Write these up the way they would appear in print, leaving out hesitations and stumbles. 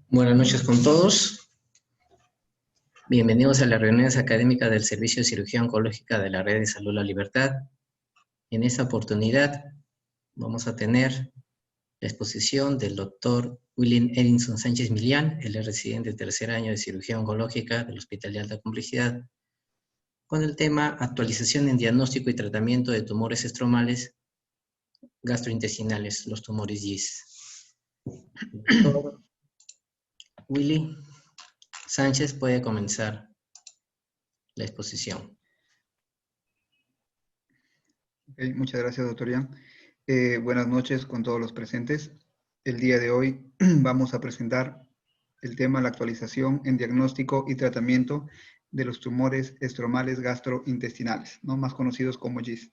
Buenas noches con todos. Bienvenidos a las reuniones académicas del Servicio de Cirugía Oncológica de la Red de Salud La Libertad. En esta oportunidad vamos a tener la exposición del doctor William Edinson Sánchez Millán, él es residente de tercer año de Cirugía Oncológica del Hospital de Alta Complejidad, con el tema Actualización en diagnóstico y tratamiento de tumores estromales gastrointestinales, los tumores GIS. Doctor Willy Sánchez puede comenzar la exposición. Okay, muchas gracias, doctor Ian. Buenas noches con todos los presentes. El día de hoy vamos a presentar el tema la actualización en diagnóstico y tratamiento de los tumores estromales gastrointestinales, ¿no? Más conocidos como GIS.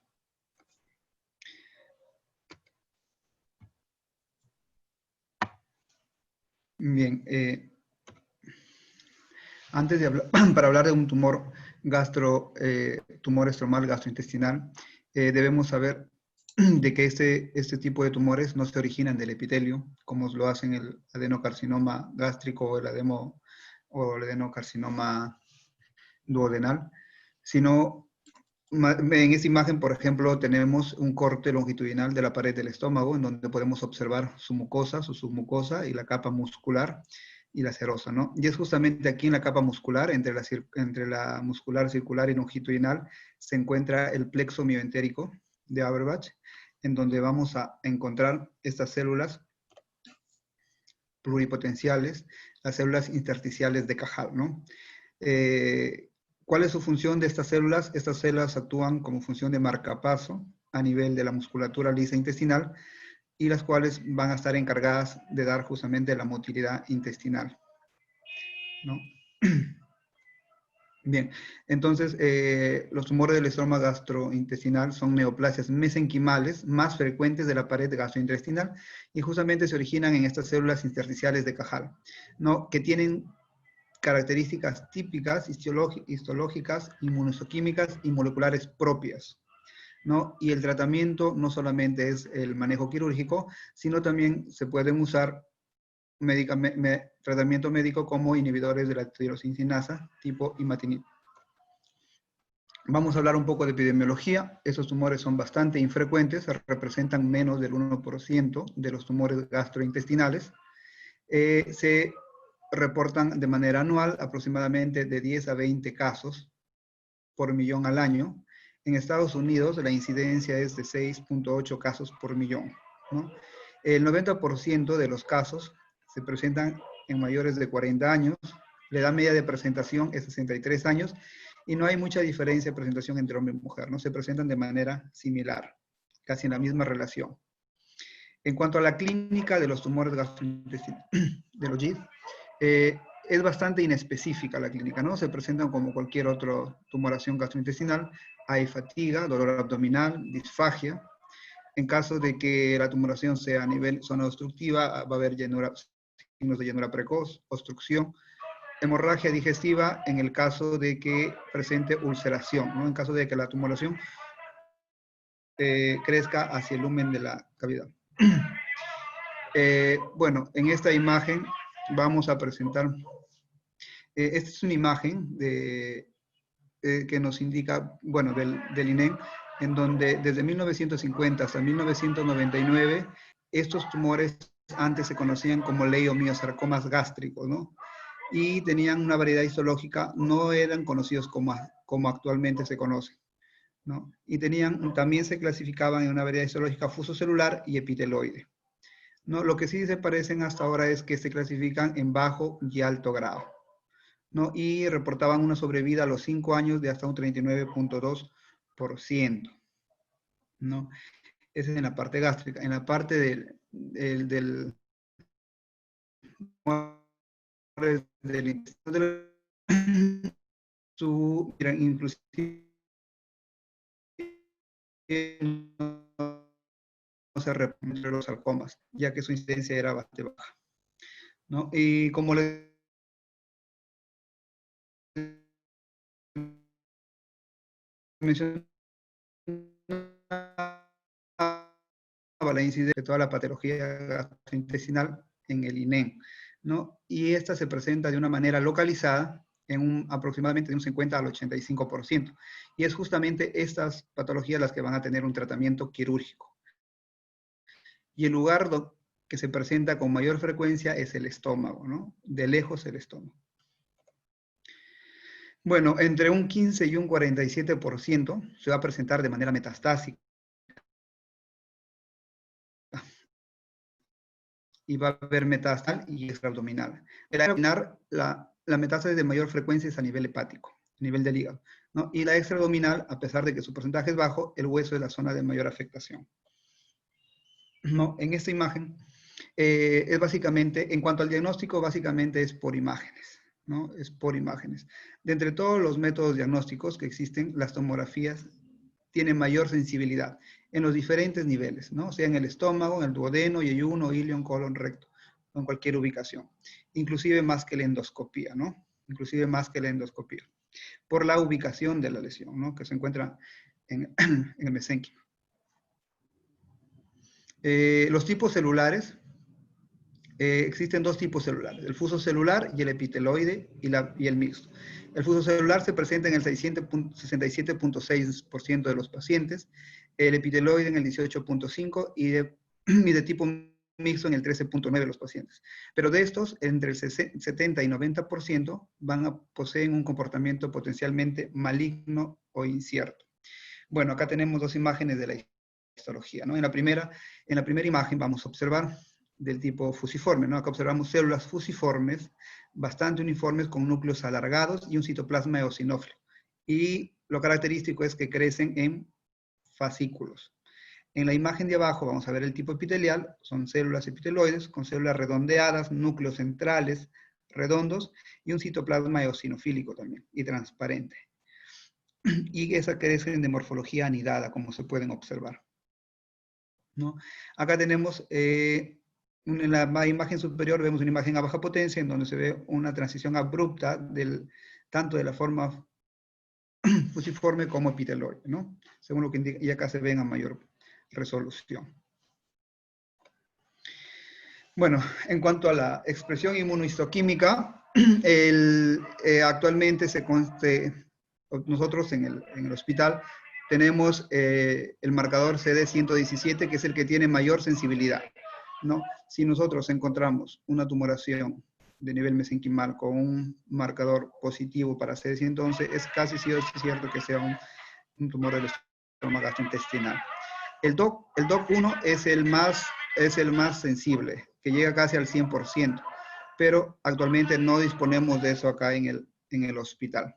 Bien, antes de hablar, para hablar de un tumor estromal gastrointestinal, debemos saber de que este tipo de tumores no se originan del epitelio, como lo hacen el adenocarcinoma gástrico o el adenocarcinoma duodenal, sino en esta imagen, por ejemplo, tenemos un corte longitudinal de la pared del estómago, en donde podemos observar su submucosa y la capa muscular y la serosa, ¿no? Y es justamente aquí en la capa muscular, entre la muscular circular y longitudinal, se encuentra el plexo mioentérico de Auerbach, en donde vamos a encontrar estas células pluripotenciales, las células intersticiales de Cajal, ¿no? ¿Cuál es su función de estas células? Estas células actúan como función de marcapaso a nivel de la musculatura lisa intestinal y las cuales van a estar encargadas de dar justamente la motilidad intestinal, ¿no? Bien, entonces los tumores del estroma gastrointestinal son neoplasias mesenquimales más frecuentes de la pared gastrointestinal y justamente se originan en estas células intersticiales de Cajal, ¿no? Que tienen características típicas, histológicas, inmunohistoquímicas y moleculares propias, ¿no? Y el tratamiento no solamente es el manejo quirúrgico, sino también se pueden usar tratamiento médico como inhibidores de la tirosincinasa tipo imatinib. Vamos a hablar un poco de epidemiología. Estos tumores son bastante infrecuentes, representan menos del 1% de los tumores gastrointestinales. Se reportan de manera anual aproximadamente de 10 a 20 casos por millón al año. En Estados Unidos la incidencia es de 6.8 casos por millón, ¿no? El 90% de los casos se presentan en mayores de 40 años, la edad media de presentación es 63 años y no hay mucha diferencia de presentación entre hombre y mujer, ¿no? Se presentan de manera similar, casi en la misma relación. En cuanto a la clínica de los tumores gastrointestinales, de los GIS, es bastante inespecífica la clínica, ¿no? Se presentan como cualquier otra tumoración gastrointestinal, hay fatiga, dolor abdominal, disfagia. En caso de que la tumoración sea a nivel zona obstructiva, va a haber signos de llenura precoz, obstrucción, hemorragia digestiva en el caso de que presente ulceración, ¿no? En caso de que la tumoración crezca hacia el lumen de la cavidad. Bueno, en esta imagen vamos a presentar, esta es una imagen que nos indica, bueno, del INEM, en donde desde 1950 hasta 1999, estos tumores antes se conocían como leiomiosarcomas gástricos, ¿no? Y tenían una variedad histológica, no eran conocidos como actualmente se conocen, ¿no? Y también se clasificaban en una variedad histológica fusocelular y epiteloide, ¿no? Lo que sí se parecen hasta ahora es que se clasifican en bajo y alto grado, ¿no? Y reportaban una sobrevida a los 5 años de hasta un 39.2%, ¿no? Esa es en la parte gástrica. En la parte del intestino, inclusive no se reportan los sarcomas, ya que su incidencia era bastante baja, ¿no? Y como les mencionaba, la incidencia de toda la patología gastrointestinal en el INEM, ¿no? Y esta se presenta de una manera localizada en aproximadamente de un 50 al 85%. Y es justamente estas patologías las que van a tener un tratamiento quirúrgico. Y el lugar que se presenta con mayor frecuencia es el estómago, ¿no? De lejos el estómago. Bueno, entre un 15 y un 47% se va a presentar de manera metastásica. Y va a haber metástasis y extraabdominal. El abdominal, la metástasis de mayor frecuencia es a nivel hepático, a nivel del hígado, ¿no? Y la extraabdominal, a pesar de que su porcentaje es bajo, el hueso es la zona de mayor afectación, ¿no? En esta imagen es básicamente, en cuanto al diagnóstico, básicamente es por imágenes, ¿no? Es por imágenes. De entre todos los métodos diagnósticos que existen, las tomografías tienen mayor sensibilidad en los diferentes niveles, ¿no? O sea, en el estómago, en el duodeno, yeyuno, ilion, colon, recto, en cualquier ubicación. Inclusive más que la endoscopía, ¿no? Inclusive más que la endoscopía. Por la ubicación de la lesión, ¿no? Que se encuentra en el mesénquimo. Los tipos celulares, existen dos tipos celulares, el fuso celular y el epiteloide y el mixto. El fuso celular se presenta en el 67.6% de los pacientes, el epiteloide en el 18.5% y de tipo mixto en el 13.9% de los pacientes. Pero de estos, entre el 70 y 90% poseen un comportamiento potencialmente maligno o incierto. Bueno, acá tenemos dos imágenes de la histología, ¿no? En la primera imagen vamos a observar del tipo fusiforme, ¿no? Acá observamos células fusiformes, bastante uniformes, con núcleos alargados y un citoplasma eosinófilo. Y lo característico es que crecen en fascículos. En la imagen de abajo vamos a ver el tipo epitelial, son células epiteloides con células redondeadas, núcleos centrales redondos y un citoplasma eosinofílico también, y transparente. Y esas crecen de morfología anidada, como se pueden observar, ¿no? Acá tenemos, en la imagen superior vemos una imagen a baja potencia en donde se ve una transición abrupta tanto de la forma fusiforme como epiteloide, ¿no? Según lo que indica, y acá se ven a mayor resolución. Bueno, en cuanto a la expresión inmunohistoquímica, actualmente nosotros en el hospital tenemos el marcador CD117, que es el que tiene mayor sensibilidad, ¿no? Si nosotros encontramos una tumoración de nivel mesenquimal con un marcador positivo para CD111, es casi cierto que sea un tumor del estómago gastrointestinal. El DOC1 es el más sensible, que llega casi al 100%, pero actualmente no disponemos de eso acá en el hospital,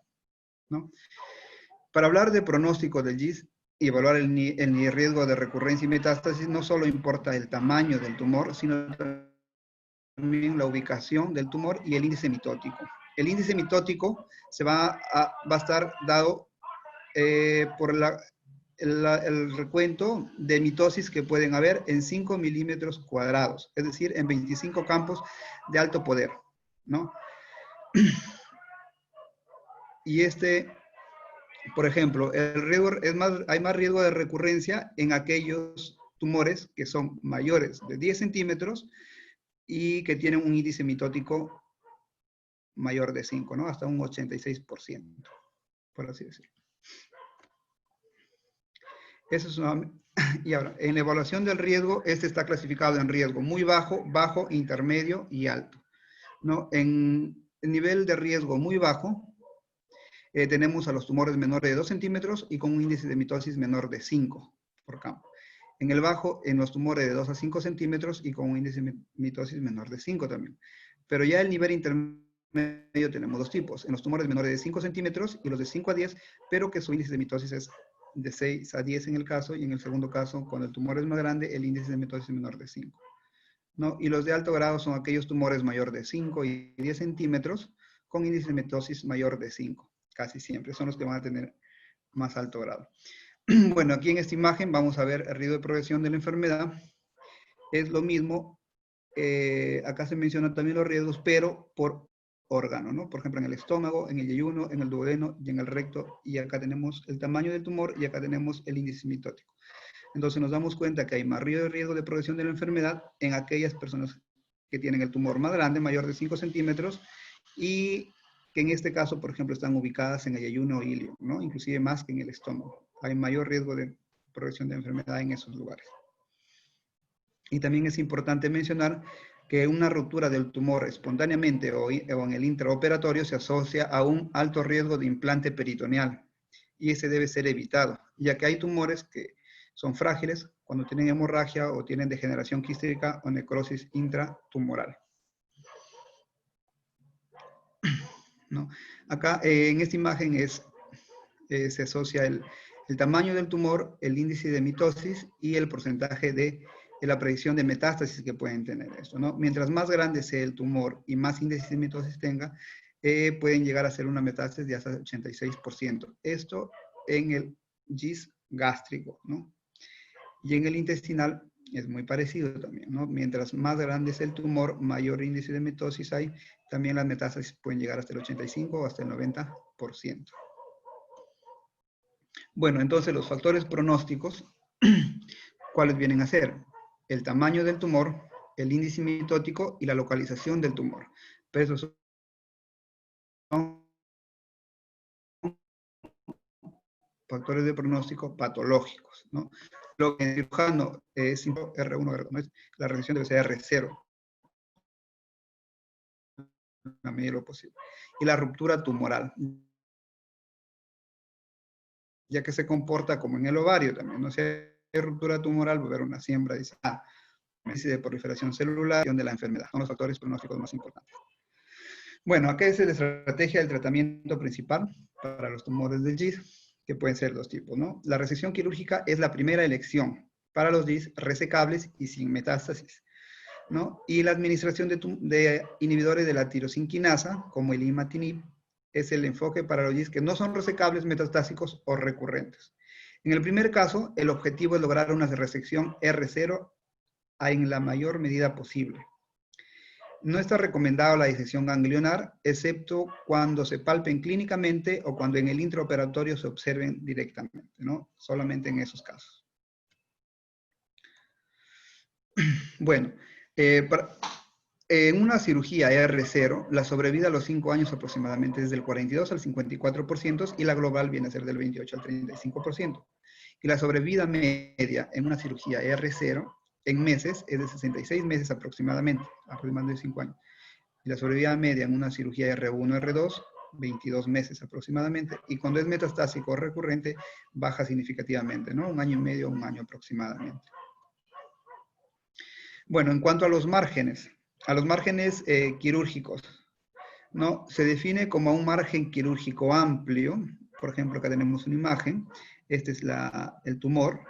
¿no? Para hablar de pronóstico del GIST y evaluar el riesgo de recurrencia y metástasis, no solo importa el tamaño del tumor, sino también la ubicación del tumor y el índice mitótico. El índice mitótico va a estar dado por el recuento de mitosis que pueden haber en 5 milímetros cuadrados, es decir, en 25 campos de alto poder, ¿no? Y por ejemplo, hay más riesgo de recurrencia en aquellos tumores que son mayores de 10 centímetros y que tienen un índice mitótico mayor de 5, ¿no? Hasta un 86%, por así decirlo. Eso es y ahora, en la evaluación del riesgo, este está clasificado en riesgo muy bajo, bajo, intermedio y alto, ¿no? En el nivel de riesgo muy bajo, tenemos a los tumores menores de 2 centímetros y con un índice de mitosis menor de 5 por campo. En el bajo, en los tumores de 2 a 5 centímetros y con un índice de mitosis menor de 5 también. Pero ya el nivel intermedio tenemos dos tipos, en los tumores menores de 5 centímetros y los de 5 a 10, pero que su índice de mitosis es de 6 a 10 en el caso, y en el segundo caso, cuando el tumor es más grande, el índice de mitosis es menor de 5, ¿no? Y los de alto grado son aquellos tumores mayor de 5 y 10 centímetros con índice de mitosis mayor de 5. Casi siempre son los que van a tener más alto grado. Bueno, aquí en esta imagen vamos a ver el riesgo de progresión de la enfermedad. Es lo mismo, acá se mencionan también los riesgos, pero por órgano, ¿no? Por ejemplo, en el estómago, en el yeyuno, en el duodeno y en el recto. Y acá tenemos el tamaño del tumor y acá tenemos el índice mitótico. Entonces nos damos cuenta que hay más riesgo de progresión de la enfermedad en aquellas personas que tienen el tumor más grande, mayor de 5 centímetros, y que en este caso, por ejemplo, están ubicadas en el yeyuno o ilio, ¿no? Inclusive más que en el estómago. Hay mayor riesgo de progresión de enfermedad en esos lugares. Y también es importante mencionar que una ruptura del tumor espontáneamente o en el intraoperatorio se asocia a un alto riesgo de implante peritoneal, y ese debe ser evitado, ya que hay tumores que son frágiles cuando tienen hemorragia o tienen degeneración quística o necrosis intratumoral. ¿No? Acá en esta imagen se asocia el tamaño del tumor, el índice de mitosis y el porcentaje de la predicción de metástasis que pueden tener esto, ¿no? Mientras más grande sea el tumor y más índice de mitosis tenga, pueden llegar a ser una metástasis de hasta 86%. Esto en el GIST gástrico, ¿no? Y en el intestinal es muy parecido también, ¿no? Mientras más grande es el tumor, mayor índice de mitosis hay, también las metástasis pueden llegar hasta el 85 o hasta el 90%. Bueno, entonces los factores pronósticos, ¿cuáles vienen a ser? El tamaño del tumor, el índice mitótico y la localización del tumor. Pero esos son factores de pronóstico patológicos, ¿no? Lo que en el cirujano es R1, R2, ¿no? La regresión debe ser R0, en la medida de lo posible. Y la ruptura tumoral, ya que se comporta como en el ovario también, ¿no? Si hay ruptura tumoral, va a haber una siembra, dice, de proliferación celular y de la enfermedad. Son los factores pronósticos más importantes. Bueno, acá es la estrategia del tratamiento principal para los tumores del GIST, que pueden ser dos tipos, ¿no? La resección quirúrgica es la primera elección para los GIST resecables y sin metástasis, ¿no? Y la administración de inhibidores de la tirosinquinasa, como el imatinib, es el enfoque para los GIST que no son resecables, metastásicos o recurrentes. En el primer caso, el objetivo es lograr una resección R0 en la mayor medida posible. No está recomendada la disección ganglionar, excepto cuando se palpen clínicamente o cuando en el intraoperatorio se observen directamente, ¿no? Solamente en esos casos. Bueno, en una cirugía R0, la sobrevida a los 5 años aproximadamente es del 42 al 54% y la global viene a ser del 28 al 35%. Y la sobrevida media en una cirugía R0 en meses es de 66 meses aproximadamente 5 años. Y la sobrevida media en una cirugía R1, R2, 22 meses aproximadamente. Y cuando es metastásico o recurrente, baja significativamente, ¿no? 1 año y medio, 1 año aproximadamente. Bueno, en cuanto a los márgenes quirúrgicos, ¿no? Se define como un margen quirúrgico amplio. Por ejemplo, acá tenemos una imagen. Este es el tumor.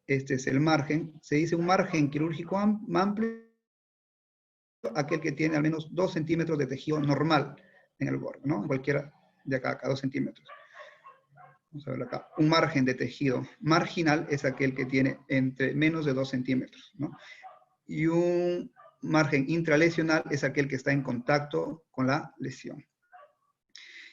Este es el margen. Se dice un margen quirúrgico amplio, aquel que tiene al menos 2 centímetros de tejido normal en el borde, ¿no? Cualquiera de acá, 2 centímetros. Vamos a ver acá. Un margen de tejido marginal es aquel que tiene entre menos de 2 centímetros, ¿no? Y un margen intralesional es aquel que está en contacto con la lesión.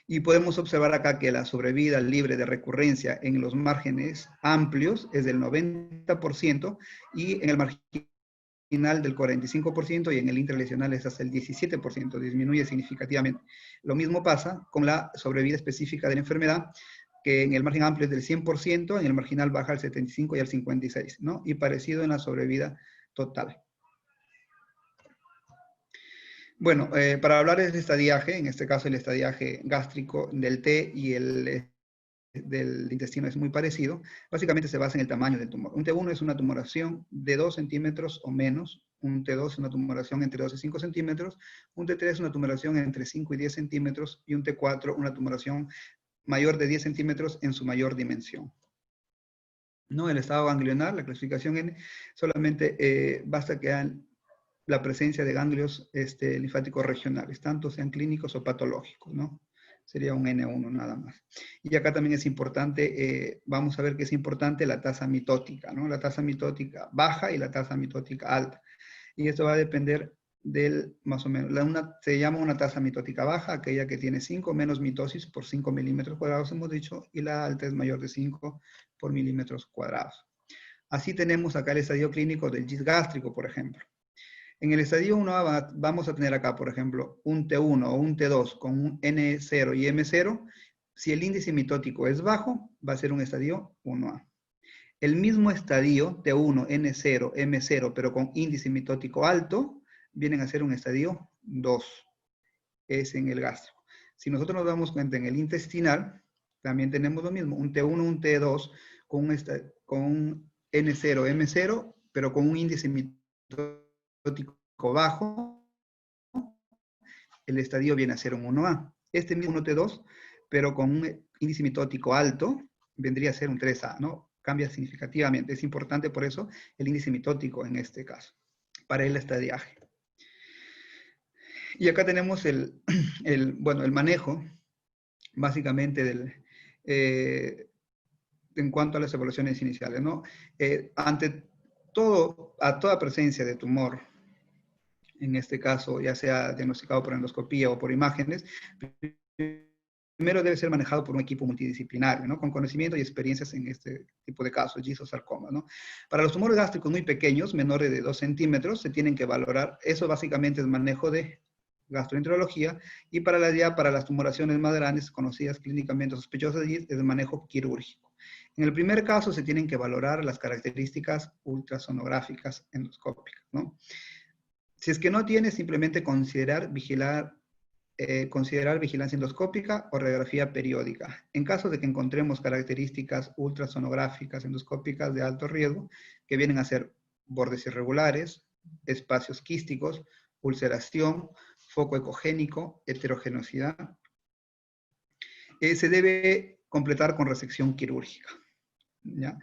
Y podemos observar acá que la sobrevida libre de recurrencia en los márgenes amplios es del 90% y en el marginal del 45% y en el intralesional es hasta el 17%, disminuye significativamente. Lo mismo pasa con la sobrevida específica de la enfermedad, que en el margen amplio es del 100%, en el marginal baja al 75% y al 56%, ¿no? Y parecido en la sobrevida total. Bueno, para hablar de estadiaje, en este caso el estadiaje gástrico del T y el del intestino es muy parecido, básicamente se basa en el tamaño del tumor. Un T1 es una tumoración de 2 centímetros o menos, un T2 es una tumoración entre 2 y 5 centímetros, un T3 es una tumoración entre 5 y 10 centímetros y un T4 una tumoración mayor de 10 centímetros en su mayor dimensión. ¿No? El estado ganglionar, la clasificación N, solamente basta que hagan la presencia de ganglios linfáticos regionales, tanto sean clínicos o patológicos, ¿no? Sería un N1 nada más. Y acá también es importante, vamos a ver que es importante la tasa mitótica, ¿no? La tasa mitótica baja y la tasa mitótica alta. Y esto va a depender del, más o menos, se llama una tasa mitótica baja, aquella que tiene 5 menos mitosis por 5 milímetros cuadrados, hemos dicho, y la alta es mayor de 5 por milímetros cuadrados. Así tenemos acá el estadio clínico del GIST gástrico, por ejemplo. En el estadio 1A vamos a tener acá, por ejemplo, un T1 o un T2 con un N0 y M0. Si el índice mitótico es bajo, va a ser un estadio 1A. El mismo estadio, T1, N0, M0, pero con índice mitótico alto, vienen a ser un estadio 2. Es en el gástrico. Si nosotros nos damos cuenta en el intestinal, también tenemos lo mismo, un T1, un T2 con un N0, M0, pero con un índice mitótico bajo, el estadio viene a ser un 1A. Este mismo 1T2, pero con un índice mitótico alto, vendría a ser un 3A, ¿no? Cambia significativamente. Es importante por eso el índice mitótico en este caso, para el estadiaje. Y acá tenemos el manejo, básicamente, en cuanto a las evaluaciones iniciales, ¿no? Ante toda presencia de tumor, en este caso, ya sea diagnosticado por endoscopía o por imágenes, primero debe ser manejado por un equipo multidisciplinario, ¿no? Con conocimiento y experiencias en este tipo de casos, GIST o sarcoma, ¿no? Para los tumores gástricos muy pequeños, menores de 2 centímetros, se tienen que valorar. Eso básicamente es manejo de gastroenterología, y para las tumoraciones más grandes, conocidas clínicamente sospechosas de GIST, es el manejo quirúrgico. En el primer caso se tienen que valorar las características ultrasonográficas endoscópicas, ¿no? Si es que no tiene, simplemente considerar vigilancia endoscópica o radiografía periódica. En caso de que encontremos características ultrasonográficas endoscópicas de alto riesgo, que vienen a ser bordes irregulares, espacios quísticos, ulceración, foco ecogénico, heterogeneidad, se debe completar con resección quirúrgica, ¿ya?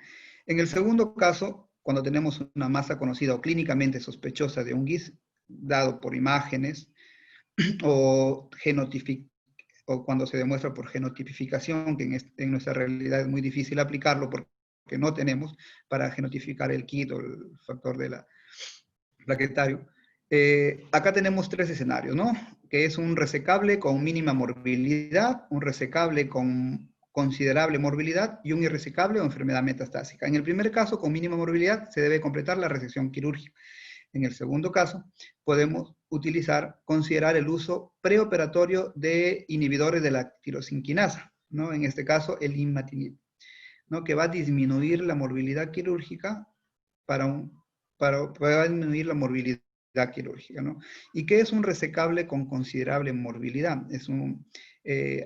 En el segundo caso, cuando tenemos una masa conocida o clínicamente sospechosa de un GIST, dado por imágenes, o cuando se demuestra por genotipificación, que en nuestra realidad es muy difícil aplicarlo porque no tenemos para genotipificar el KIT o el factor de la plaquetario. Acá tenemos 3 escenarios, ¿no? Que es un resecable con mínima morbilidad, un resecable con considerable morbilidad y un irresecable o enfermedad metastásica. En el primer caso, con mínima morbilidad, se debe completar la resección quirúrgica. En el segundo caso, podemos considerar el uso preoperatorio de inhibidores de la tirosinquinasa, ¿no? En este caso, el imatinib, ¿no? Que va a disminuir la morbilidad quirúrgica va a disminuir la morbilidad quirúrgica, ¿no? ¿Y qué es un resecable con considerable morbilidad? Es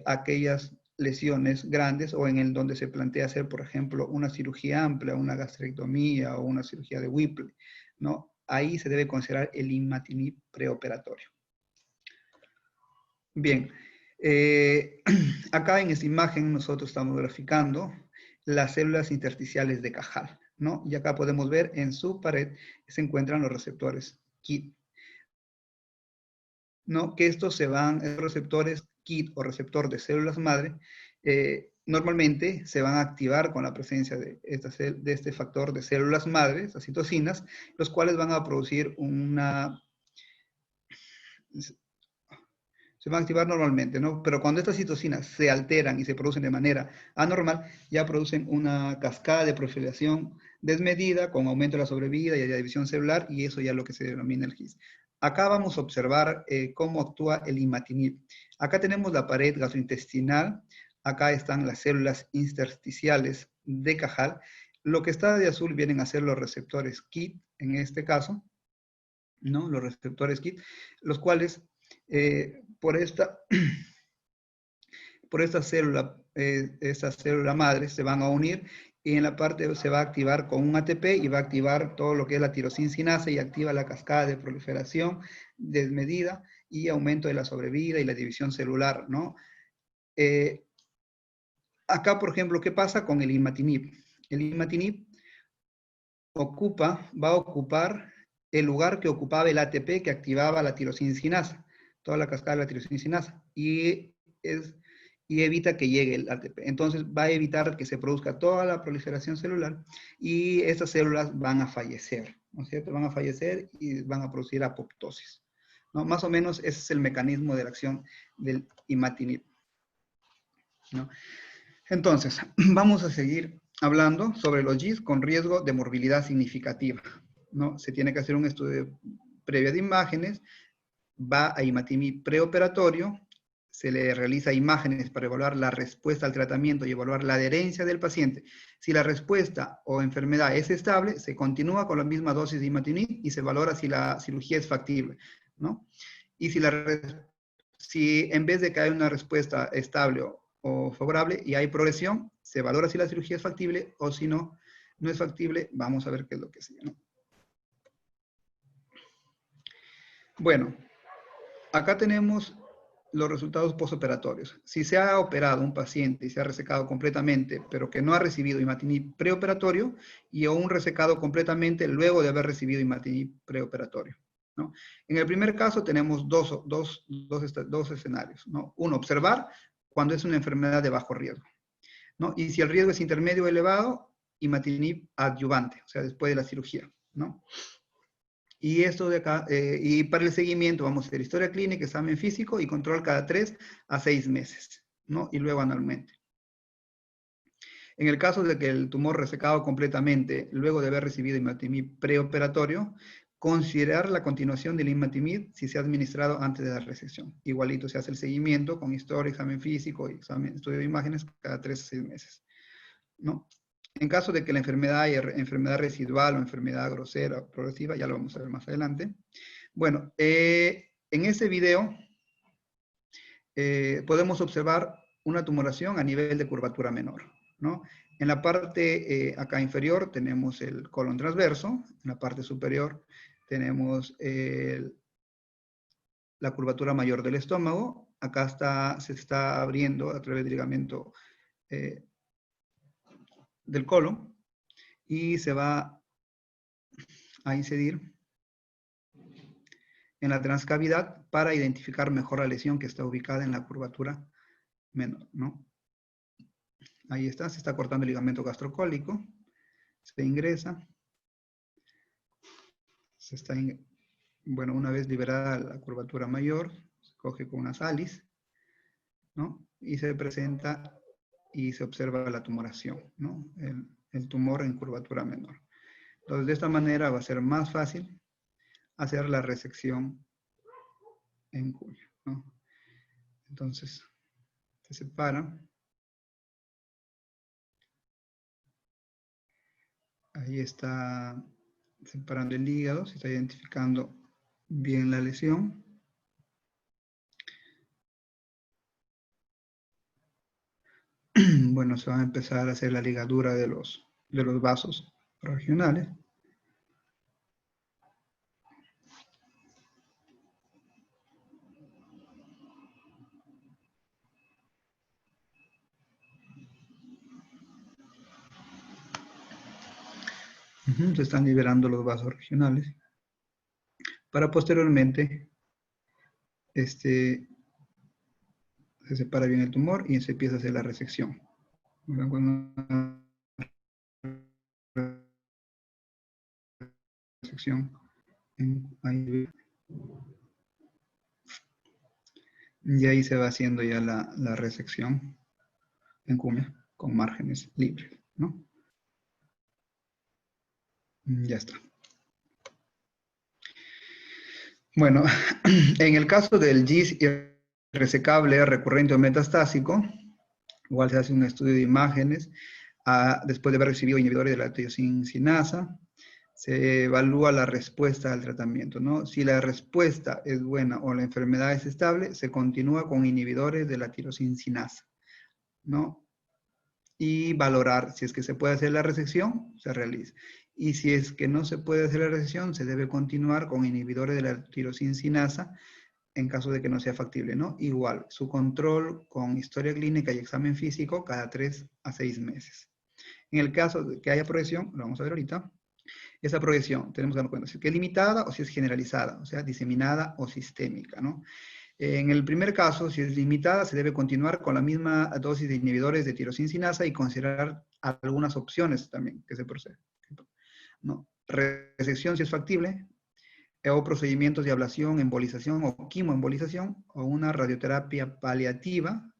aquellas lesiones grandes o en el donde se plantea hacer, por ejemplo, una cirugía amplia, una gastrectomía o una cirugía de Whipple, ¿no? Ahí se debe considerar el imatinib preoperatorio. Bien, acá en esta imagen nosotros estamos graficando las células intersticiales de Cajal, ¿no? Y acá podemos ver en su pared se encuentran los receptores KIT, ¿no? Que estos receptores KIT o receptor de células madre, normalmente se van a activar con la presencia de este factor de células madre, estas citocinas, los cuales van a producir se van a activar normalmente, ¿no? Pero cuando estas citocinas se alteran y se producen de manera anormal, ya producen una cascada de proliferación desmedida con aumento de la sobrevida y de la división celular, y eso ya es lo que se denomina el GIST. Acá vamos a observar cómo actúa el imatinib. Acá tenemos la pared gastrointestinal, acá están las células intersticiales de Cajal. Lo que está de azul vienen a ser los receptores KIT, en este caso, ¿no? Los receptores KIT, los cuales por esta célula madre se van a unir, y en la parte se va a activar con un ATP y va a activar todo lo que es la tirosinquinasa y activa la cascada de proliferación desmedida y aumento de la sobrevida y la división celular, ¿no? Acá, por ejemplo, ¿qué pasa con el imatinib? El imatinib va a ocupar el lugar que ocupaba el ATP que activaba la tirosinquinasa, toda la cascada de la tirosinquinasa, y evita que llegue el ATP. Entonces va a evitar que se produzca toda la proliferación celular y estas células van a fallecer, ¿no es cierto? Van a fallecer y van a producir apoptosis, ¿no? Más o menos ese es el mecanismo de la acción del imatinib, ¿no? Entonces, vamos a seguir hablando sobre los GIST con riesgo de morbilidad significativa, ¿no? Se tiene que hacer un estudio previa de imágenes, va a imatinib preoperatorio, se le realiza imágenes para evaluar la respuesta al tratamiento y evaluar la adherencia del paciente. Si la respuesta o enfermedad es estable, se continúa con la misma dosis de imatinib y se valora si la cirugía es factible, ¿no? Y si en vez de que haya una respuesta estable o favorable y hay progresión, se valora si la cirugía es factible o si no, no es factible, vamos a ver qué es lo que sigue, ¿no? Bueno, acá tenemos los resultados postoperatorios. Si se ha operado un paciente y se ha resecado completamente, pero que no ha recibido imatinib preoperatorio, y o un resecado completamente luego de haber recibido imatinib preoperatorio, ¿no? En el primer caso tenemos dos escenarios, ¿no? Uno, observar cuando es una enfermedad de bajo riesgo, ¿no? Y si el riesgo es intermedio o elevado, imatinib adyuvante, o sea, después de la cirugía, ¿no? Y esto de acá, y para el seguimiento vamos a hacer historia clínica, examen físico y control cada 3 a 6 meses, ¿no? Y luego anualmente. En el caso de que el tumor resecado completamente, luego de haber recibido imatinib preoperatorio, considerar la continuación del imatinib si se ha administrado antes de la resección. Igualito se hace el seguimiento con historia, examen físico y estudio de imágenes cada 3 a 6 meses, ¿no? En caso de que la enfermedad haya enfermedad residual o enfermedad grosera o progresiva, ya lo vamos a ver más adelante. Bueno, en este video podemos observar una tumoración a nivel de curvatura menor, ¿no? En la parte acá inferior tenemos el colon transverso, en la parte superior tenemos la curvatura mayor del estómago, acá se está abriendo a través del ligamento del colon, y se va a incidir en la transcavidad para identificar mejor la lesión que está ubicada en la curvatura menor, ¿no? Ahí está, se está cortando el ligamento gastrocólico, se ingresa, bueno, una vez liberada la curvatura mayor, se coge con una salis, ¿no? Y se presenta y se observa la tumoración, ¿no? El tumor en curvatura menor. Entonces, de esta manera va a ser más fácil hacer la resección en cuña, ¿no? Entonces, se separa. Ahí está separando el hígado, se está identificando bien la lesión. Bueno, se va a empezar a hacer la ligadura de los vasos regionales. Se están liberando los vasos regionales para posteriormente se separa bien el tumor y se empieza a hacer la resección. Y ahí se va haciendo ya la resección en cuña con márgenes libres, ¿no? Ya está. Bueno, en el caso del GIS irresecable recurrente o metastásico, igual se hace un estudio de imágenes después de haber recibido inhibidores de la tiosincinasa, se evalúa la respuesta al tratamiento, ¿no? Si la respuesta es buena o la enfermedad es estable, se continúa con inhibidores de la tirosincinasa, ¿no? Y valorar si es que se puede hacer la resección, se realiza. Y si es que no se puede hacer la resección, se debe continuar con inhibidores de la tirosincinasa en caso de que no sea factible, ¿no? Igual, su control con historia clínica y examen físico cada 3 a 6 meses. En el caso de que haya progresión, lo vamos a ver ahorita, esa progresión tenemos que darnos cuenta si es que es limitada o si es generalizada, o sea, diseminada o sistémica, ¿no? En el primer caso, si es limitada, se debe continuar con la misma dosis de inhibidores de tirosincinasa y considerar algunas opciones también que se proceden, ¿no? Resección si es factible, o procedimientos de ablación, embolización o quimoembolización, o una radioterapia paliativa,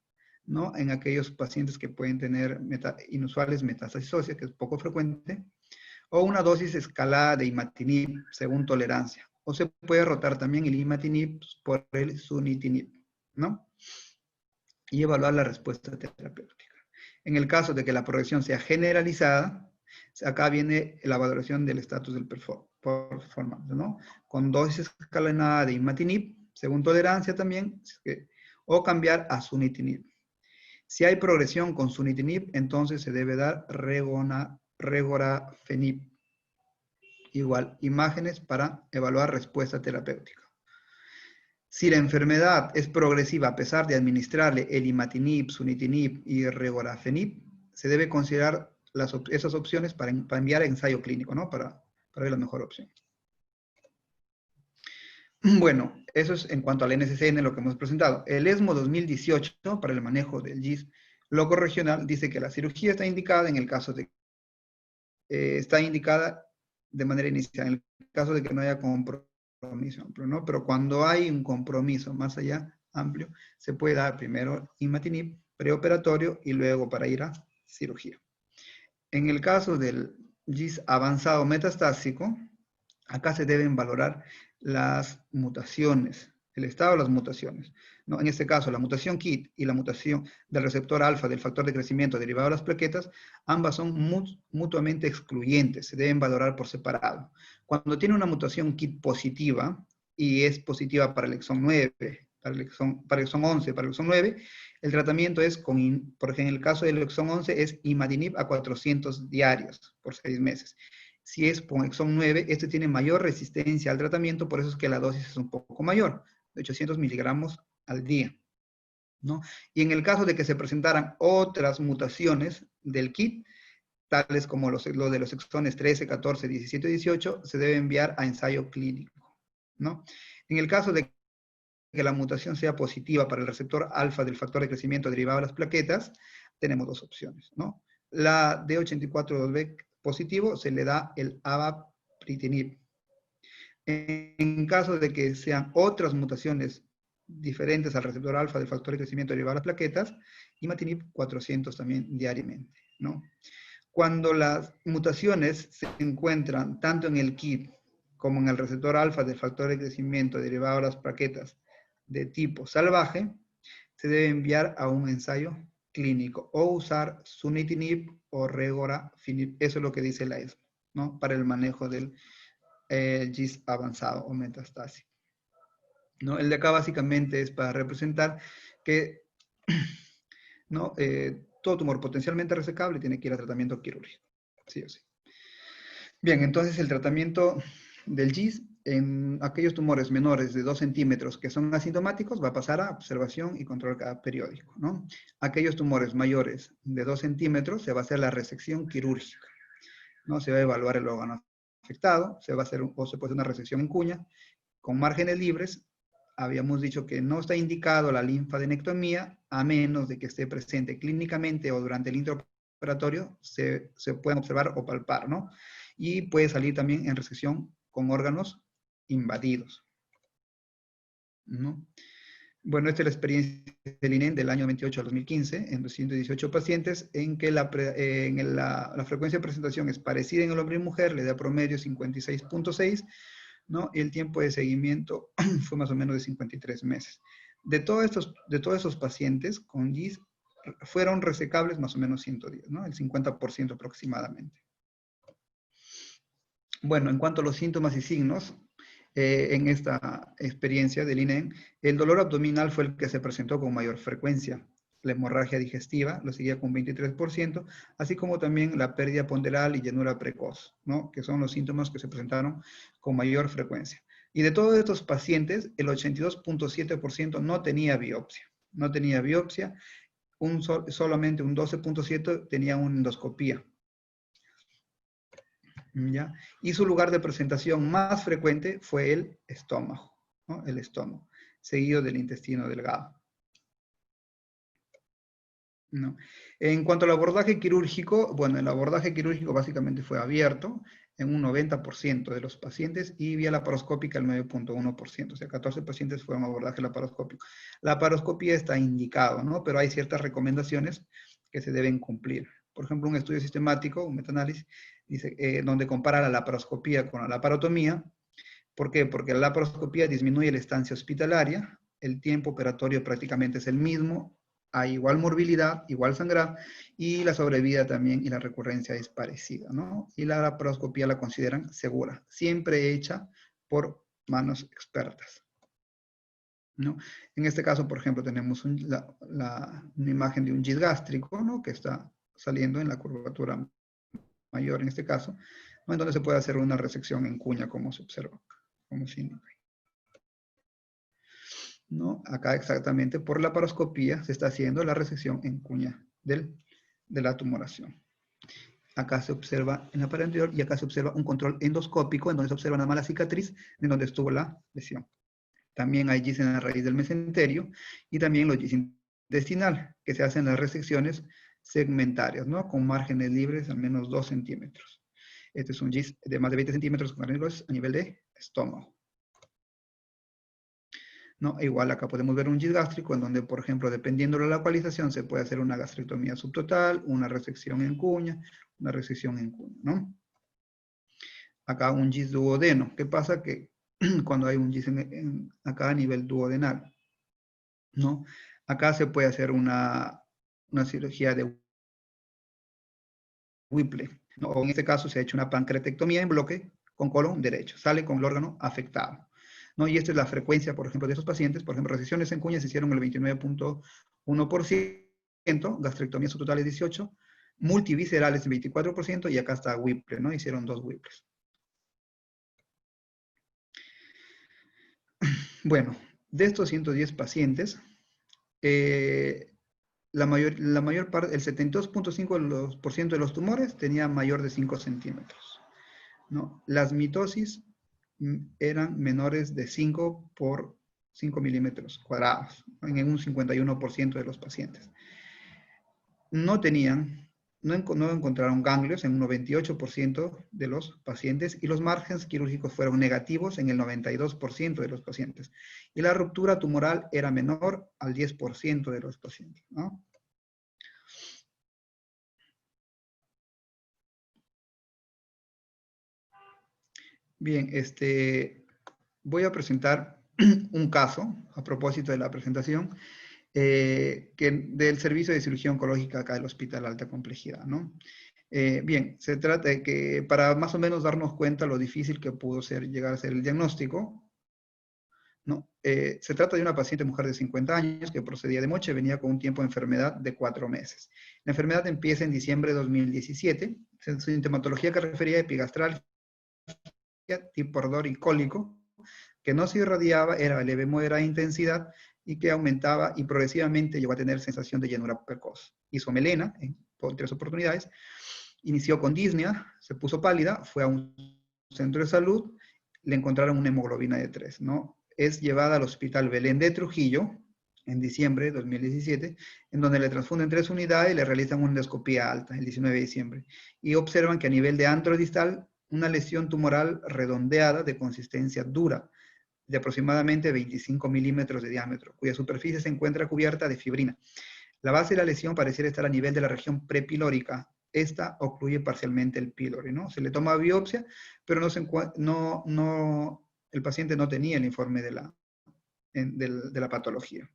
¿no? En aquellos pacientes que pueden tener inusuales metástasis óseas, que es poco frecuente, o una dosis escalada de imatinib según tolerancia, o se puede rotar también el imatinib por el sunitinib, ¿no? Y evaluar la respuesta terapéutica. En el caso de que la progresión sea generalizada, acá viene la valoración del estatus del performance, ¿no? Con dosis escalonada de imatinib, según tolerancia también, o cambiar a sunitinib. Si hay progresión con sunitinib, entonces se debe dar regorafenib. Igual, imágenes para evaluar respuesta terapéutica. Si la enfermedad es progresiva a pesar de administrarle el imatinib, sunitinib y regorafenib, se debe considerar esas opciones para enviar a ensayo clínico, ¿no? Para ver la mejor opción. Bueno, eso es en cuanto al NCCN, lo que hemos presentado. El ESMO 2018, para el manejo del GIS locorregional, dice que la cirugía está indicada en el caso de está indicada de manera inicial, en el caso de que no haya compromiso amplio, ¿no? Pero cuando hay un compromiso más allá amplio, se puede dar primero imatinib preoperatorio y luego para ir a cirugía. En el caso del GIS avanzado metastásico, acá se deben valorar las mutaciones, el estado de las mutaciones, ¿no? En este caso, la mutación KIT y la mutación del receptor alfa del factor de crecimiento derivado de las plaquetas, ambas son mutuamente excluyentes, se deben valorar por separado. Cuando tiene una mutación KIT positiva, y es positiva para el exón 9, para el exón 11, para el exón 9, el tratamiento es, porque en el caso del exón 11 es imatinib a 400 diarios por 6 meses. Si es con exón 9, este tiene mayor resistencia al tratamiento, por eso es que la dosis es un poco mayor, de 800 miligramos al día, ¿no? Y en el caso de que se presentaran otras mutaciones del kit, tales como los de los exones 13, 14, 17 y 18, se debe enviar a ensayo clínico, ¿no? En el caso de que la mutación sea positiva para el receptor alfa del factor de crecimiento derivado de las plaquetas, tenemos dos opciones, ¿no? La D84B positivo se le da el avapritinib. En caso de que sean otras mutaciones diferentes al receptor alfa del factor de crecimiento derivado de las plaquetas, imatinib 400 también diariamente, ¿no? Cuando las mutaciones se encuentran tanto en el KIT como en el receptor alfa del factor de crecimiento derivado de las plaquetas de tipo salvaje, se debe enviar a un ensayo clínico o usar sunitinib o regorafenib. Eso es lo que dice la ESMO, ¿no? Para el manejo del GIS avanzado o metastásico, ¿no? El de acá básicamente es para representar que, ¿no? Todo tumor potencialmente resecable tiene que ir a tratamiento quirúrgico, sí o sí. Bien, entonces el tratamiento del GIS en aquellos tumores menores de 2 centímetros que son asintomáticos va a pasar a observación y control periódico, ¿no? Aquellos tumores mayores de 2 centímetros se va a hacer la resección quirúrgica, ¿no? Se va a evaluar el órgano afectado, se va a hacer o se puede hacer una resección en cuña con márgenes libres. Habíamos dicho que no está indicado la linfadenectomía a menos de que esté presente clínicamente o durante el intraoperatorio se pueden observar o palpar, ¿no? Y puede salir también en resección con órganos invadidos, ¿no? Bueno, esta es la experiencia del INEN del año 28 al 2015, en 218 pacientes, en que la frecuencia de presentación es parecida en el hombre y mujer, la edad promedio 56.6, ¿no? Y el tiempo de seguimiento fue más o menos de 53 meses. De todos esos pacientes con GIS fueron resecables más o menos 110, ¿no? El 50% aproximadamente. Bueno, en cuanto a los síntomas y signos, en esta experiencia del INEN, el dolor abdominal fue el que se presentó con mayor frecuencia. La hemorragia digestiva lo seguía con 23%, así como también la pérdida ponderal y llenura precoz, ¿no? Que son los síntomas que se presentaron con mayor frecuencia. Y de todos estos pacientes, el 82.7% no tenía biopsia. No tenía biopsia, solamente un 12.7% tenía una endoscopía. ¿Ya? Y su lugar de presentación más frecuente fue el estómago, ¿no? El estómago, seguido del intestino delgado, ¿no? En cuanto al abordaje quirúrgico, bueno, el abordaje quirúrgico básicamente fue abierto en un 90% de los pacientes y vía laparoscópica el 9.1%, o sea, 14 pacientes fueron abordaje laparoscópico. La laparoscopía está indicado, ¿no? Pero hay ciertas recomendaciones que se deben cumplir. Por ejemplo, un estudio sistemático, un metaanálisis, dice, donde compara la laparoscopía con la laparotomía, ¿Por qué? Porque la laparoscopía disminuye la estancia hospitalaria, el tiempo operatorio prácticamente es el mismo, hay igual morbilidad, igual sangrado, y la sobrevida también y la recurrencia es parecida, ¿no? Y la laparoscopía la consideran segura, siempre hecha por manos expertas, ¿no? En este caso, por ejemplo, tenemos una imagen de un GIS gástrico, ¿no? Que está saliendo en la curvatura mayor en este caso, ¿no? En donde se puede hacer una resección en cuña, como se observa, como se indica, ¿no? Acá exactamente por la laparoscopía se está haciendo la resección en cuña de la tumoración. Acá se observa en la pared anterior y acá se observa un control endoscópico en donde se observa nada más la cicatriz en donde estuvo la lesión. También hay GIS en la raíz del mesenterio y también los GIS intestinal, que se hacen las resecciones segmentarias, ¿no? Con márgenes libres al menos 2 centímetros. Este es un GIS de más de 20 centímetros con márgenes a nivel de estómago, ¿no? E igual acá podemos ver un GIS gástrico en donde, por ejemplo, dependiendo de la localización, se puede hacer una gastrectomía subtotal, una resección en cuña, ¿no? Acá un GIS duodeno. ¿Qué pasa? Que cuando hay un GIS acá a nivel duodenal, ¿no? Acá se puede hacer una cirugía de Whipple, ¿no? O en este caso se ha hecho una pancreatectomía en bloque con colon derecho, sale con el órgano afectado, ¿no? Y esta es la frecuencia, por ejemplo, de esos pacientes. Por ejemplo, resecciones en cuña se hicieron el 29.1%, gastrectomías totales 18%, multiviscerales el 24%, y acá está Whipple, ¿no? Hicieron 2 Whipples. Bueno, de estos 110 pacientes, la mayor parte, el 72.5% de los tumores tenía mayor de 5 centímetros, ¿no? Las mitosis eran menores de 5 por 5 milímetros cuadrados, en un 51% de los pacientes. No encontraron ganglios en un 98% de los pacientes y los márgenes quirúrgicos fueron negativos en el 92% de los pacientes. Y la ruptura tumoral era menor al 10% de los pacientes, ¿no? Bien, voy a presentar un caso a propósito de la presentación del servicio de cirugía oncológica acá del Hospital Alta Complejidad, ¿no? Bien, se trata de que para más o menos darnos cuenta lo difícil que pudo llegar a ser el diagnóstico, ¿no? Se trata de una paciente mujer de 50 años que procedía de Moche, venía con un tiempo de enfermedad de 4 meses. La enfermedad empieza en diciembre de 2017, su sintomatología que refería a epigastral, tipo ardor y cólico, que no se irradiaba, era leve, moderada intensidad y que aumentaba y progresivamente llegó a tener sensación de llenura precoz. Hizo melena en 3 oportunidades, inició con disnea, se puso pálida, fue a un centro de salud, le encontraron una hemoglobina de 3, ¿no? Es llevada al Hospital Belén de Trujillo en diciembre de 2017, en donde le transfunden 3 unidades y le realizan una endoscopía alta el 19 de diciembre. Y observan que a nivel de antro distal, una lesión tumoral redondeada de consistencia dura, de aproximadamente 25 milímetros de diámetro, cuya superficie se encuentra cubierta de fibrina. La base de la lesión pareciera estar a nivel de la región prepilórica. Esta ocluye parcialmente el pílori, ¿no? Se le toma biopsia, pero el paciente no tenía el informe de la patología.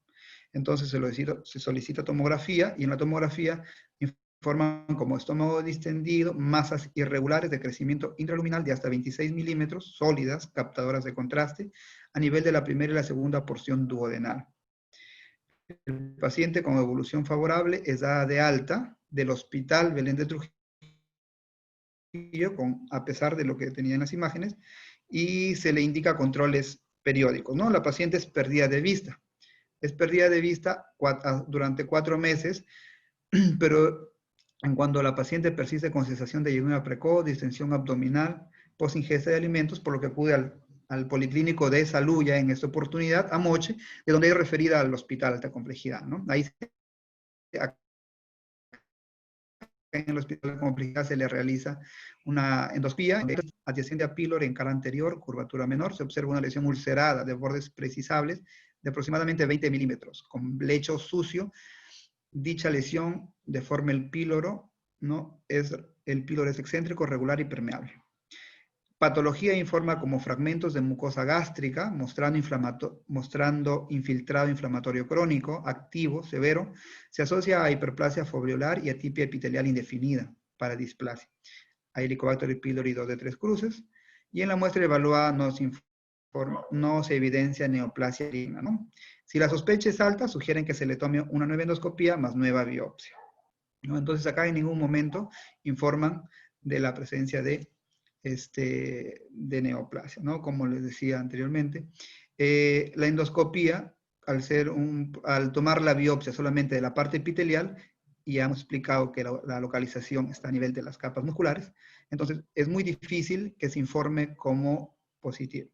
Entonces se solicita tomografía y en la tomografía informan como estómago distendido, masas irregulares de crecimiento intraluminal de hasta 26 milímetros, sólidas, captadoras de contraste, a nivel de la primera y la segunda porción duodenal. El paciente con evolución favorable es dada de alta del Hospital Belén de Trujillo, a pesar de lo que tenía en las imágenes, y se le indica controles periódicos, ¿no? La paciente es pérdida de vista. Es pérdida de vista durante 4 meses, pero en cuanto la paciente persiste con sensación de llenura precoz, distensión abdominal, post ingesta de alimentos, por lo que acude al Policlínico de Salud ya en esta oportunidad, a Moche, de donde es referida al Hospital Alta Complejidad, ¿no? Ahí en el Hospital Alta Complejidad se le realiza una endoscopía adyacente a pílori en cara anterior, curvatura menor, se observa una lesión ulcerada de bordes precisables de aproximadamente 20 milímetros, con lecho sucio. Dicha lesión deforma el píloro, ¿no? El píloro es excéntrico, regular y permeable. Patología informa como fragmentos de mucosa gástrica, mostrando infiltrado inflamatorio crónico, activo, severo. Se asocia a hiperplasia foveolar y atipia epitelial indefinida para displasia. Hay Helicobacter pylori 2 de 3 cruces. Y en la muestra evaluada no se evidencia neoplasia maligna, ¿no? Si la sospecha es alta, sugieren que se le tome una nueva endoscopía más nueva biopsia, ¿no? Entonces acá en ningún momento informan de la presencia de neoplasia, ¿no? Como les decía anteriormente. La endoscopía, al tomar la biopsia solamente de la parte epitelial, y ya hemos explicado que la localización está a nivel de las capas musculares, entonces es muy difícil que se informe como positivo.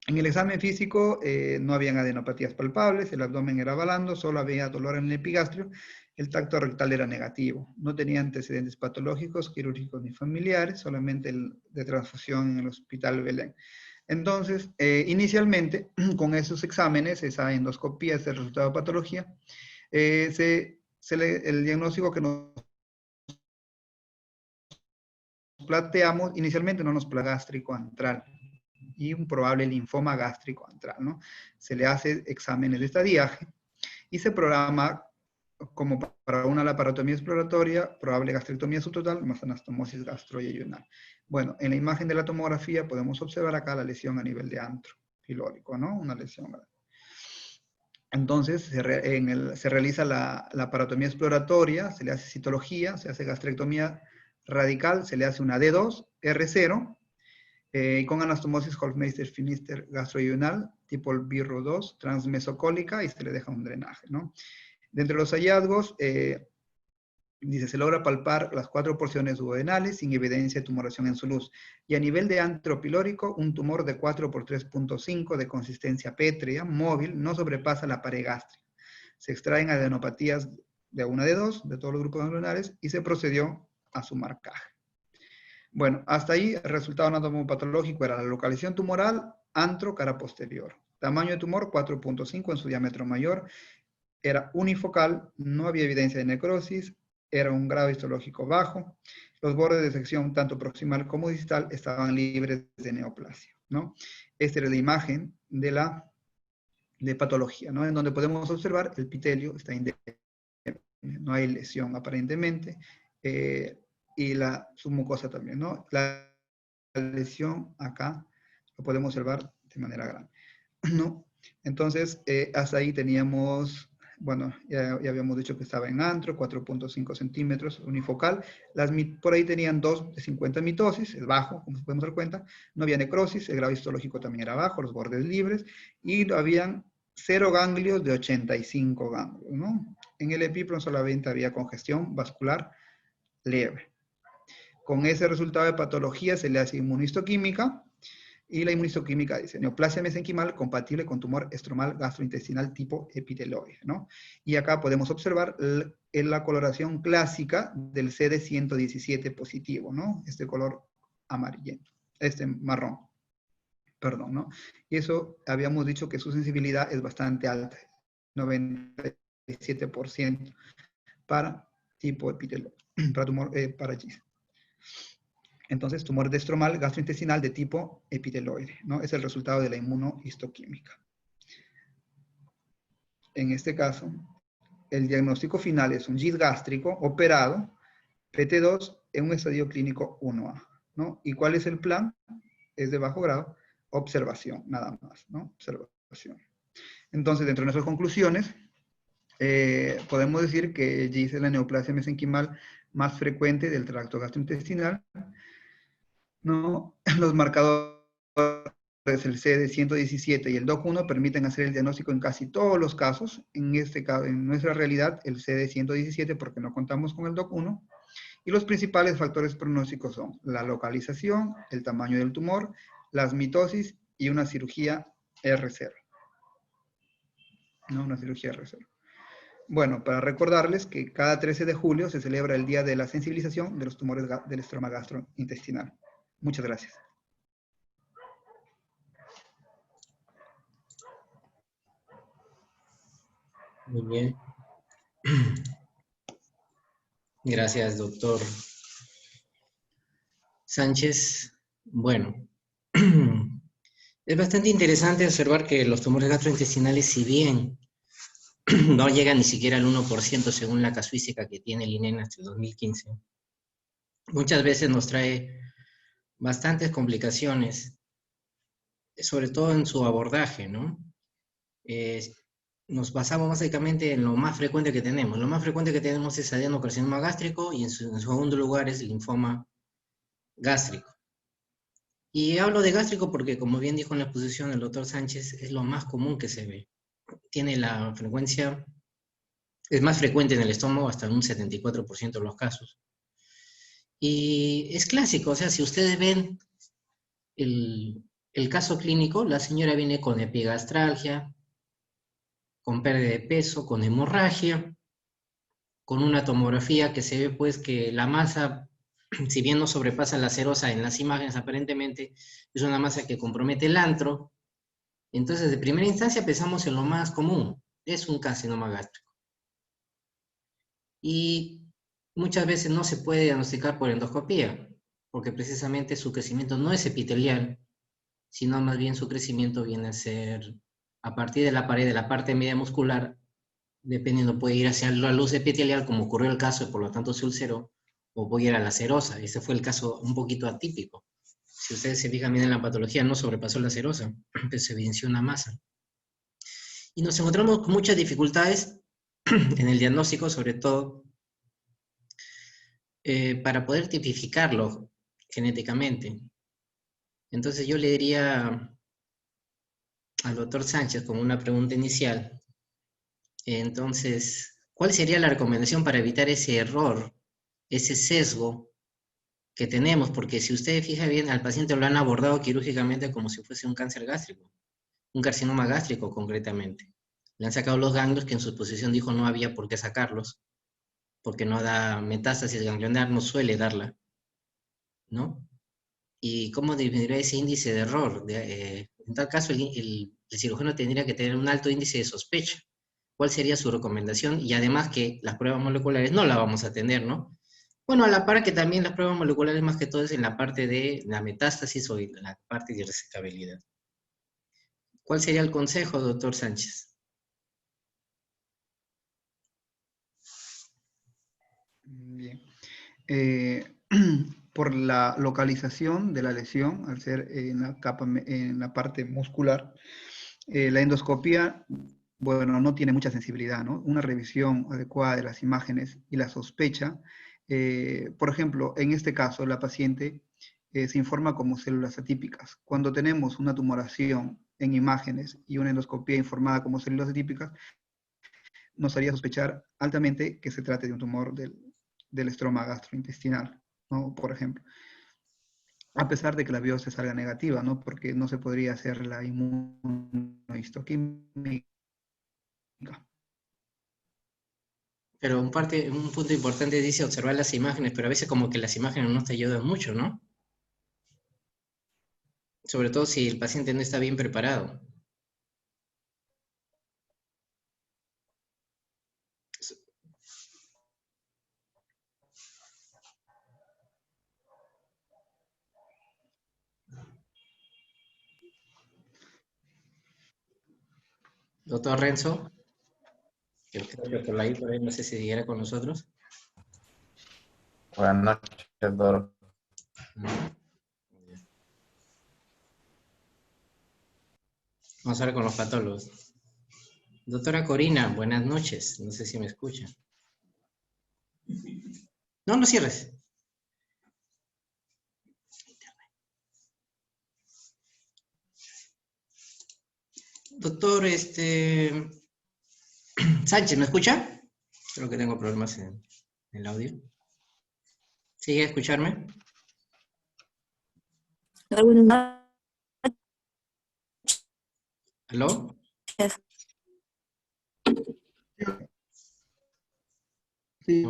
En el examen físico no habían adenopatías palpables, el abdomen era blando, solo había dolor en el epigastrio, el tacto rectal era negativo, no tenía antecedentes patológicos, quirúrgicos ni familiares, solamente el de transfusión en el Hospital Belén. Entonces, inicialmente, con esos exámenes, esa endoscopía, ese resultado de patología, el diagnóstico que nos planteamos, inicialmente no nos gástrico antral y un probable linfoma gástrico antral, ¿no? Se le hace exámenes de estadiaje y se programa como para una laparotomía exploratoria, probable gastrectomía subtotal más anastomosis gastroyeyunal. Bueno, en la imagen de la tomografía podemos observar acá la lesión a nivel de antro pilórico, ¿no? Una lesión grande. Entonces, se realiza la laparotomía exploratoria, se le hace citología, se hace gastrectomía radical, se le hace una D2, R0, con anastomosis Hofmeister-Finister gastroyunal, tipo el BIRRO 2, transmesocólica, y se le deja un drenaje, ¿no? De entre los hallazgos, dice, se logra palpar las 4 porciones duodenales sin evidencia de tumoración en su luz. Y a nivel de antro pilórico, un tumor de 4 por 3.5 de consistencia pétrea, móvil, no sobrepasa la pared gástrica. Se extraen adenopatías de una de dos, de todos los grupos ganglionares, y se procedió a su marcaje. Bueno, hasta ahí el resultado anatomopatológico era la localización tumoral, antro, cara posterior. Tamaño de tumor, 4.5 en su diámetro mayor. Era unifocal, no había evidencia de necrosis, era un grado histológico bajo. Los bordes de sección, tanto proximal como distal, estaban libres de neoplasia, ¿no? Esta era la imagen de patología, ¿no? En donde podemos observar el epitelio está indefinido, no hay lesión aparentemente, y la submucosa también, ¿no? La lesión acá lo podemos observar de manera grande, ¿no? Entonces, hasta ahí teníamos, bueno, ya habíamos dicho que estaba en antro, 4.5 centímetros, unifocal. Por ahí tenían 2 de 50 mitosis, es bajo, como podemos dar cuenta. No había necrosis, el grado histológico también era bajo, los bordes libres, y habían 0 ganglios de 85 ganglios, ¿no? En el epíprono solamente había congestión vascular leve. Con ese resultado de patología se le hace inmunistoquímica, y la inmunistoquímica dice neoplasia mesenquimal compatible con tumor estromal gastrointestinal tipo epiteloide, ¿no? Y acá podemos observar la coloración clásica del CD117 positivo, ¿no? Este color amarillento, marrón, perdón, ¿no? Y eso habíamos dicho que su sensibilidad es bastante alta, 97% para tipo epiteloide, para tumor, para GIS. Entonces, tumor destromal gastrointestinal de tipo epiteloide, ¿no? Es el resultado de la inmunohistoquímica. En este caso, el diagnóstico final es un GIS gástrico operado, PT2, en un estadio clínico 1A, ¿no? ¿Y cuál es el plan? Es de bajo grado, observación, nada más, ¿no? Observación. Entonces, dentro de nuestras conclusiones, podemos decir que GIS es la neoplasia mesenquimal más frecuente del tracto gastrointestinal, ¿no? Los marcadores, el CD117 y el DOC1 permiten hacer el diagnóstico en casi todos los casos. En este caso, en nuestra realidad, el CD117 porque no contamos con el DOC1. Y los principales factores pronósticos son la localización, el tamaño del tumor, las mitosis y una cirugía R0. ¿No? Una cirugía R0. Bueno, para recordarles que cada 13 de julio se celebra el Día de la Sensibilización de los Tumores del Estroma Gastrointestinal. Muchas gracias. Muy bien. Gracias, doctor Sánchez. Bueno, es bastante interesante observar que los tumores gastrointestinales, si bien no llegan ni siquiera al 1% según la casuística que tiene el INEN hasta el 2015, muchas veces nos trae bastantes complicaciones, sobre todo en su abordaje, ¿no? Eh, nos basamos básicamente en lo más frecuente que tenemos. Lo más frecuente que tenemos es adenocarcinoma gástrico y en segundo lugar es linfoma gástrico. Y hablo de gástrico porque, como bien dijo en la exposición el doctor Sánchez, es lo más común que se ve. Tiene la frecuencia, es más frecuente en el estómago hasta en un 74% de los casos. Y es clásico, o sea, si ustedes ven el caso clínico, la señora viene con epigastralgia, con pérdida de peso, con hemorragia, con una tomografía que se ve pues que la masa, si bien no sobrepasa la serosa en las imágenes aparentemente, es una masa que compromete el antro. Entonces, de primera instancia pensamos en lo más común, es un carcinoma gástrico. Y muchas veces no se puede diagnosticar por endoscopía, porque precisamente su crecimiento no es epitelial, sino más bien su crecimiento viene a ser a partir de la pared de la parte media muscular, dependiendo, puede ir hacia la luz epitelial, como ocurrió el caso, y por lo tanto se ulceró, o puede ir a la serosa. Ese fue el caso un poquito atípico. Si ustedes se fijan bien en la patología, no sobrepasó la serosa, pero se evidenció una masa. Y nos encontramos con muchas dificultades en el diagnóstico, sobre todo para poder tipificarlo genéticamente. Entonces yo le diría al doctor Sánchez como una pregunta inicial, entonces, ¿cuál sería la recomendación para evitar ese error, ese sesgo que tenemos? Porque si usted fija bien, al paciente lo han abordado quirúrgicamente como si fuese un cáncer gástrico, un carcinoma gástrico concretamente. Le han sacado los ganglios que en su exposición dijo no había por qué sacarlos, porque no da metástasis ganglionar, no suele darla, ¿no? ¿Y cómo disminuir ese índice de error? En tal caso, el cirujano tendría que tener un alto índice de sospecha. ¿Cuál sería su recomendación? Y además que las pruebas moleculares no las vamos a tener, ¿no? Bueno, a la par que también las pruebas moleculares más que todo es en la parte de la metástasis o en la parte de resecabilidad. ¿Cuál sería el consejo, doctor Sánchez? Bien. Por la localización de la lesión, al ser en la parte muscular, la endoscopía, bueno, no tiene mucha sensibilidad, ¿no? Una revisión adecuada de las imágenes y la sospecha, por ejemplo, en este caso, la paciente se informa como células atípicas. Cuando tenemos una tumoración en imágenes y una endoscopía informada como células atípicas, nos haría sospechar altamente que se trate de un tumor del estroma gastrointestinal, ¿no? Por ejemplo. A pesar de que la biopsia salga negativa, ¿no? Porque no se podría hacer la inmunohistoquímica. Pero un punto importante dice observar las imágenes, pero a veces como que las imágenes no te ayudan mucho, ¿no? Sobre todo si el paciente no está bien preparado. Doctor Renzo, que creo que por ahí no sé si siguiera con nosotros. Buenas noches, doctor. Vamos a ver con los patólogos. Doctora Corina, buenas noches. No sé si me escucha. No, no cierres. Doctor, Sánchez, ¿me escucha? Creo que tengo problemas en el audio. ¿Sigue a escucharme? ¿Aló? Sí,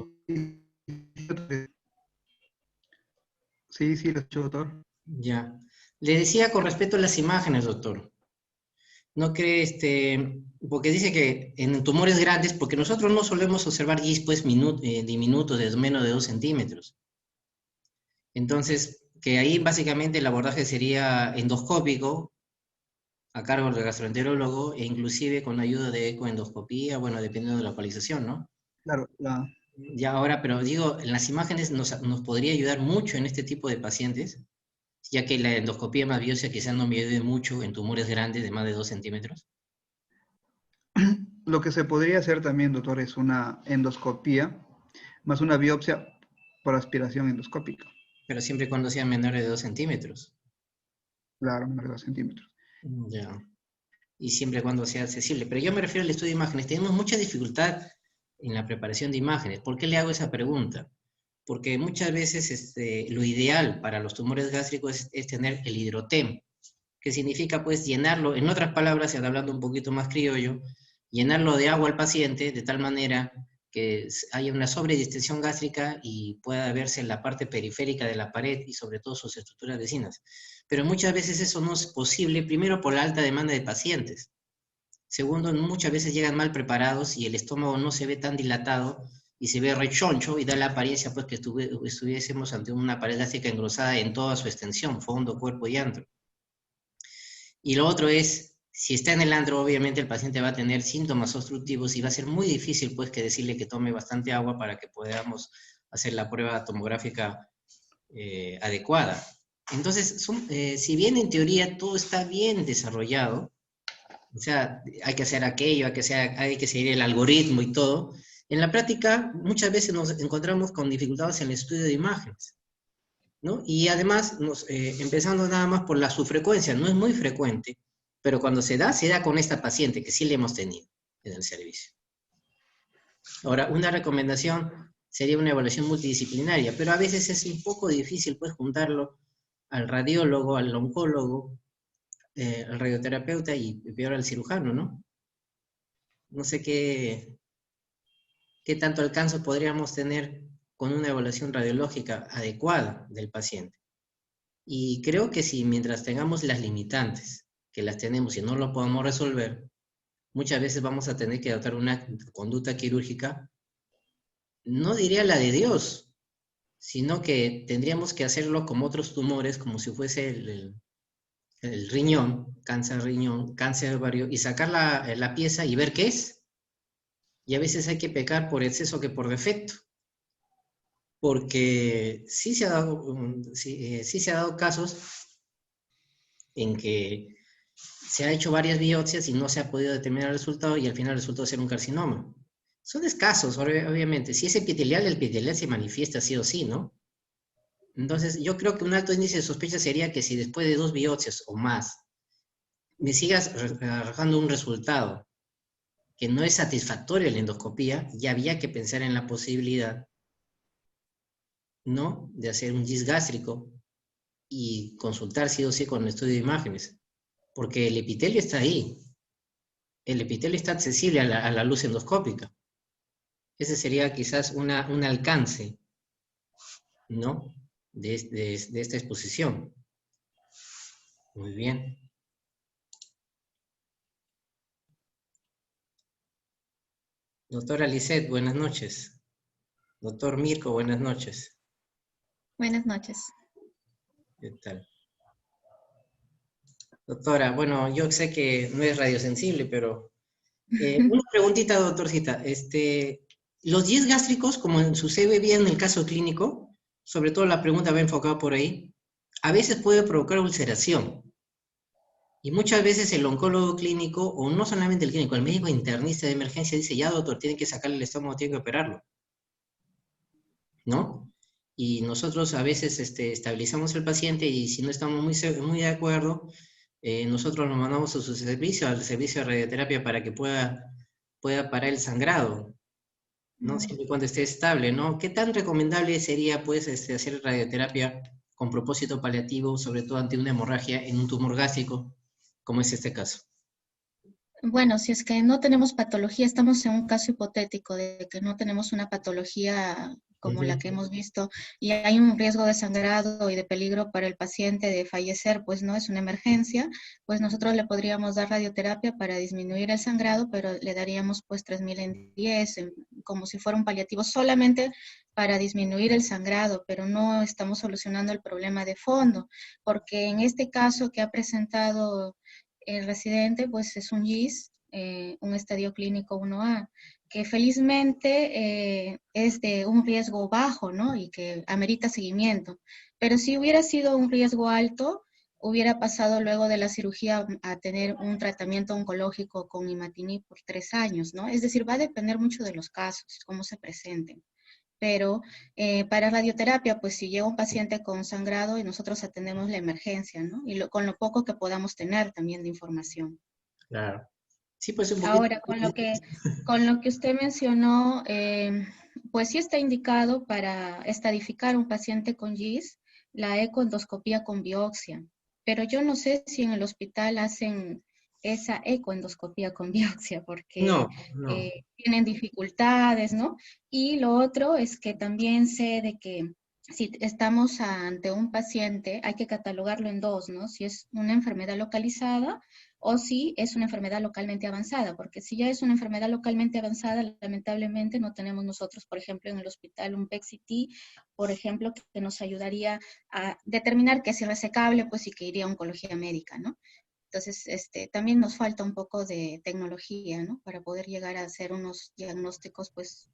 sí, lo escucho, doctor. Ya. Le decía con respecto a las imágenes, doctor. No cree, porque dice que en tumores grandes, porque nosotros no solemos observar GIS pues diminutos de menos de 2 centímetros. Entonces, que ahí básicamente el abordaje sería endoscópico, a cargo del gastroenterólogo, e inclusive con la ayuda de ecoendoscopía, bueno, dependiendo de la localización, ¿no? Claro, Ya ahora, pero digo, en las imágenes nos podría ayudar mucho en este tipo de pacientes, ya que la endoscopía más biopsia quizás no me ayude mucho en tumores grandes de más de 2 centímetros. lo que se podría hacer también, doctor, es una endoscopía más una biopsia por aspiración endoscópica. Pero siempre y cuando sean menores de 2 centímetros. Claro, menor de 2 centímetros. Ya. Y siempre y cuando sea accesible. Pero yo me refiero al estudio de imágenes. Tenemos mucha dificultad en la preparación de imágenes. ¿Por qué le hago esa pregunta? Porque muchas veces lo ideal para los tumores gástricos es tener el hidrotem, que significa pues llenarlo, en otras palabras, y hablando un poquito más criollo, llenarlo de agua al paciente de tal manera que haya una sobredistensión gástrica y pueda verse en la parte periférica de la pared y sobre todo sus estructuras vecinas. Pero muchas veces eso no es posible, primero por la alta demanda de pacientes. Segundo, muchas veces llegan mal preparados y el estómago no se ve tan dilatado y se ve rechoncho y da la apariencia pues que estuviésemos ante una pared gástrica engrosada en toda su extensión, fondo, cuerpo y antro. Y lo otro es, si está en el antro, obviamente el paciente va a tener síntomas obstructivos y va a ser muy difícil pues que decirle que tome bastante agua para que podamos hacer la prueba tomográfica adecuada. Entonces, si bien en teoría todo está bien desarrollado, o sea, hay que hacer aquello, hay que seguir el algoritmo y todo, en la práctica muchas veces nos encontramos con dificultades en el estudio de imágenes, ¿no? Y además, empezando nada más por la subfrecuencia, no es muy frecuente, pero cuando se da con esta paciente que sí le hemos tenido en el servicio. Ahora, una recomendación sería una evaluación multidisciplinaria, pero a veces es un poco difícil pues juntarlo al radiólogo, al oncólogo, al radioterapeuta y peor al cirujano, ¿no? No sé qué tanto alcance podríamos tener con una evaluación radiológica adecuada del paciente. Y creo que si mientras tengamos las limitantes, que las tenemos y no lo podamos resolver, muchas veces vamos a tener que adoptar una conducta quirúrgica, no diría la de Dios, sino que tendríamos que hacerlo como otros tumores, como si fuese el riñón, cáncer ovario, y sacar la pieza y ver qué es. Y a veces hay que pecar por exceso que por defecto, porque sí se ha dado, sí se ha dado casos en que se ha hecho varias biopsias y no se ha podido determinar el resultado y al final resultó ser un carcinoma. Son escasos, obviamente. Si es epitelial, el epitelial se manifiesta sí o sí, ¿no? Entonces, yo creo que un alto índice de sospecha sería que si después de 2 biopsias o más me sigas arrojando un resultado que no es satisfactorio en la endoscopía, ya había que pensar en la posibilidad, ¿no?, de hacer un GIS gástrico y consultar sí o sí con el estudio de imágenes, porque el epitelio está ahí, el epitelio está accesible a la luz endoscópica. Ese sería quizás un alcance, ¿no?, de esta exposición. Muy bien. Doctora Lisette, buenas noches. Doctor Mirko, buenas noches. Buenas noches. ¿Qué tal? Doctora, bueno, yo sé que no es radiosensible, pero una preguntita, doctorcita. Los 10 gástricos, como sucede bien en el caso clínico, sobre todo la pregunta va enfocada por ahí, a veces puede provocar ulceración. Y muchas veces el oncólogo clínico, o no solamente el clínico, el médico internista de emergencia dice, ya doctor, tiene que sacarle el estómago, tiene que operarlo, ¿no? Y nosotros a veces estabilizamos al paciente y si no estamos muy de acuerdo, nosotros lo mandamos a su servicio, al servicio de radioterapia para que pueda parar el sangrado, ¿no? Siempre y cuando esté estable, ¿no? ¿Qué tan recomendable sería, pues, hacer radioterapia con propósito paliativo, sobre todo ante una hemorragia en un tumor gástrico, como es este caso? Bueno, si es que no tenemos patología, estamos en un caso hipotético de que no tenemos una patología como la que hemos visto y hay un riesgo de sangrado y de peligro para el paciente de fallecer, pues no es una emergencia, pues nosotros le podríamos dar radioterapia para disminuir el sangrado, pero le daríamos pues 3000 en 10, como si fuera un paliativo solamente para disminuir el sangrado, pero no estamos solucionando el problema de fondo, porque en este caso que ha presentado el residente, pues es un GIS, un estadio clínico 1A, que felizmente es de un riesgo bajo, ¿no? Y que amerita seguimiento. Pero si hubiera sido un riesgo alto, hubiera pasado luego de la cirugía a tener un tratamiento oncológico con imatinib por 3 años, ¿no? Es decir, va a depender mucho de los casos, cómo se presenten. Pero para radioterapia, pues si llega un paciente con sangrado y nosotros atendemos la emergencia, ¿no? Y con lo poco que podamos tener también de información. Claro. Sí, pues un poquito. Ahora, con lo que usted mencionó, pues sí está indicado para estadificar un paciente con GIS la ecoendoscopía con biopsia, pero yo no sé si en el hospital hacen esa ecoendoscopía con biopsia porque No, no. tienen dificultades, ¿no? Y lo otro es que también sé de que si estamos ante un paciente, hay que catalogarlo en dos, ¿no? Si es una enfermedad localizada o si es una enfermedad localmente avanzada, porque si ya es una enfermedad localmente avanzada, lamentablemente no tenemos nosotros, por ejemplo, en el hospital un PET-CT, por ejemplo, que nos ayudaría a determinar que es irresecable, pues y que iría a oncología médica, ¿no? Entonces, también nos falta un poco de tecnología, ¿no? Para poder llegar a hacer unos diagnósticos, pues,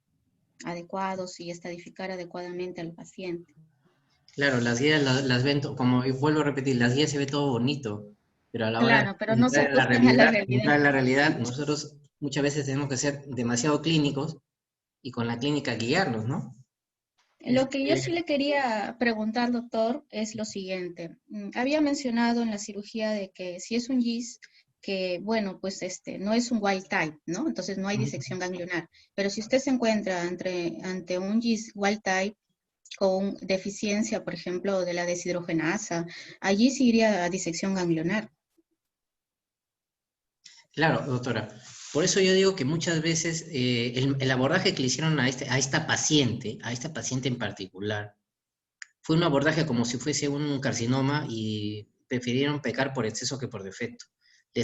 adecuados y estadificar adecuadamente al paciente. Claro, las guías las ven, como y vuelvo a repetir, las guías se ve todo bonito, pero a la hora Claro, pero de no se entrar en la ajustan a la realidad, realidad. nosotros muchas veces tenemos que ser demasiado clínicos y con la clínica guiarnos, ¿no? Lo que yo Este, sí le quería preguntar, doctor, es lo siguiente. Había mencionado en la cirugía de que si es un GIS, que bueno, pues no es un wild type, ¿no? Entonces no hay disección ganglionar. Pero si usted se encuentra ante un GIS wild type con deficiencia, por ejemplo, de la deshidrogenasa, allí sí iría a disección ganglionar. claro, doctora. Por eso yo digo que muchas veces el abordaje que le hicieron a esta paciente en particular, fue un abordaje como si fuese un carcinoma y prefirieron pecar por exceso que por defecto. Le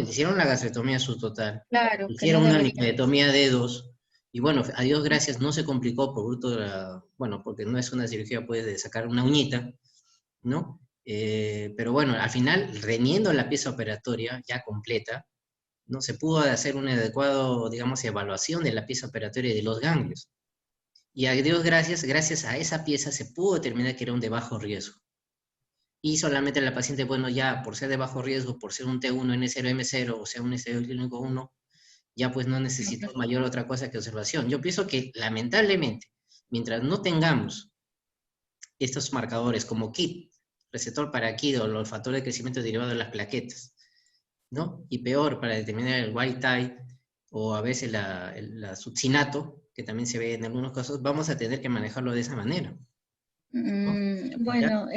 hicieron la gastrectomía subtotal, Claro, le que no hicieron una debería. linfadenectomía de dedos, y bueno, a Dios gracias no se complicó por bruto de bueno, porque no es una cirugía pues de sacar una uñita, ¿no? Pero bueno, al final, teniendo la pieza operatoria ya completa, no se pudo hacer un adecuado, digamos, evaluación de la pieza operatoria y de los ganglios. Y a Dios gracias, gracias a esa pieza se pudo determinar que era un de bajo riesgo. Y solamente la paciente, bueno, ya por ser de bajo riesgo, por ser un T1, N0, M0, o sea, un estadio clínico 1, ya pues no necesitó mayor otra cosa que observación. Yo pienso que lamentablemente, mientras no tengamos estos marcadores como KIT, receptor para KIT o el olfactor de crecimiento derivado de las plaquetas, ¿no? Y peor, para determinar el wild type o a veces la succinato, que también se ve en algunos casos, vamos a tener que manejarlo de esa manera, ¿no? ¿Ya? Bueno,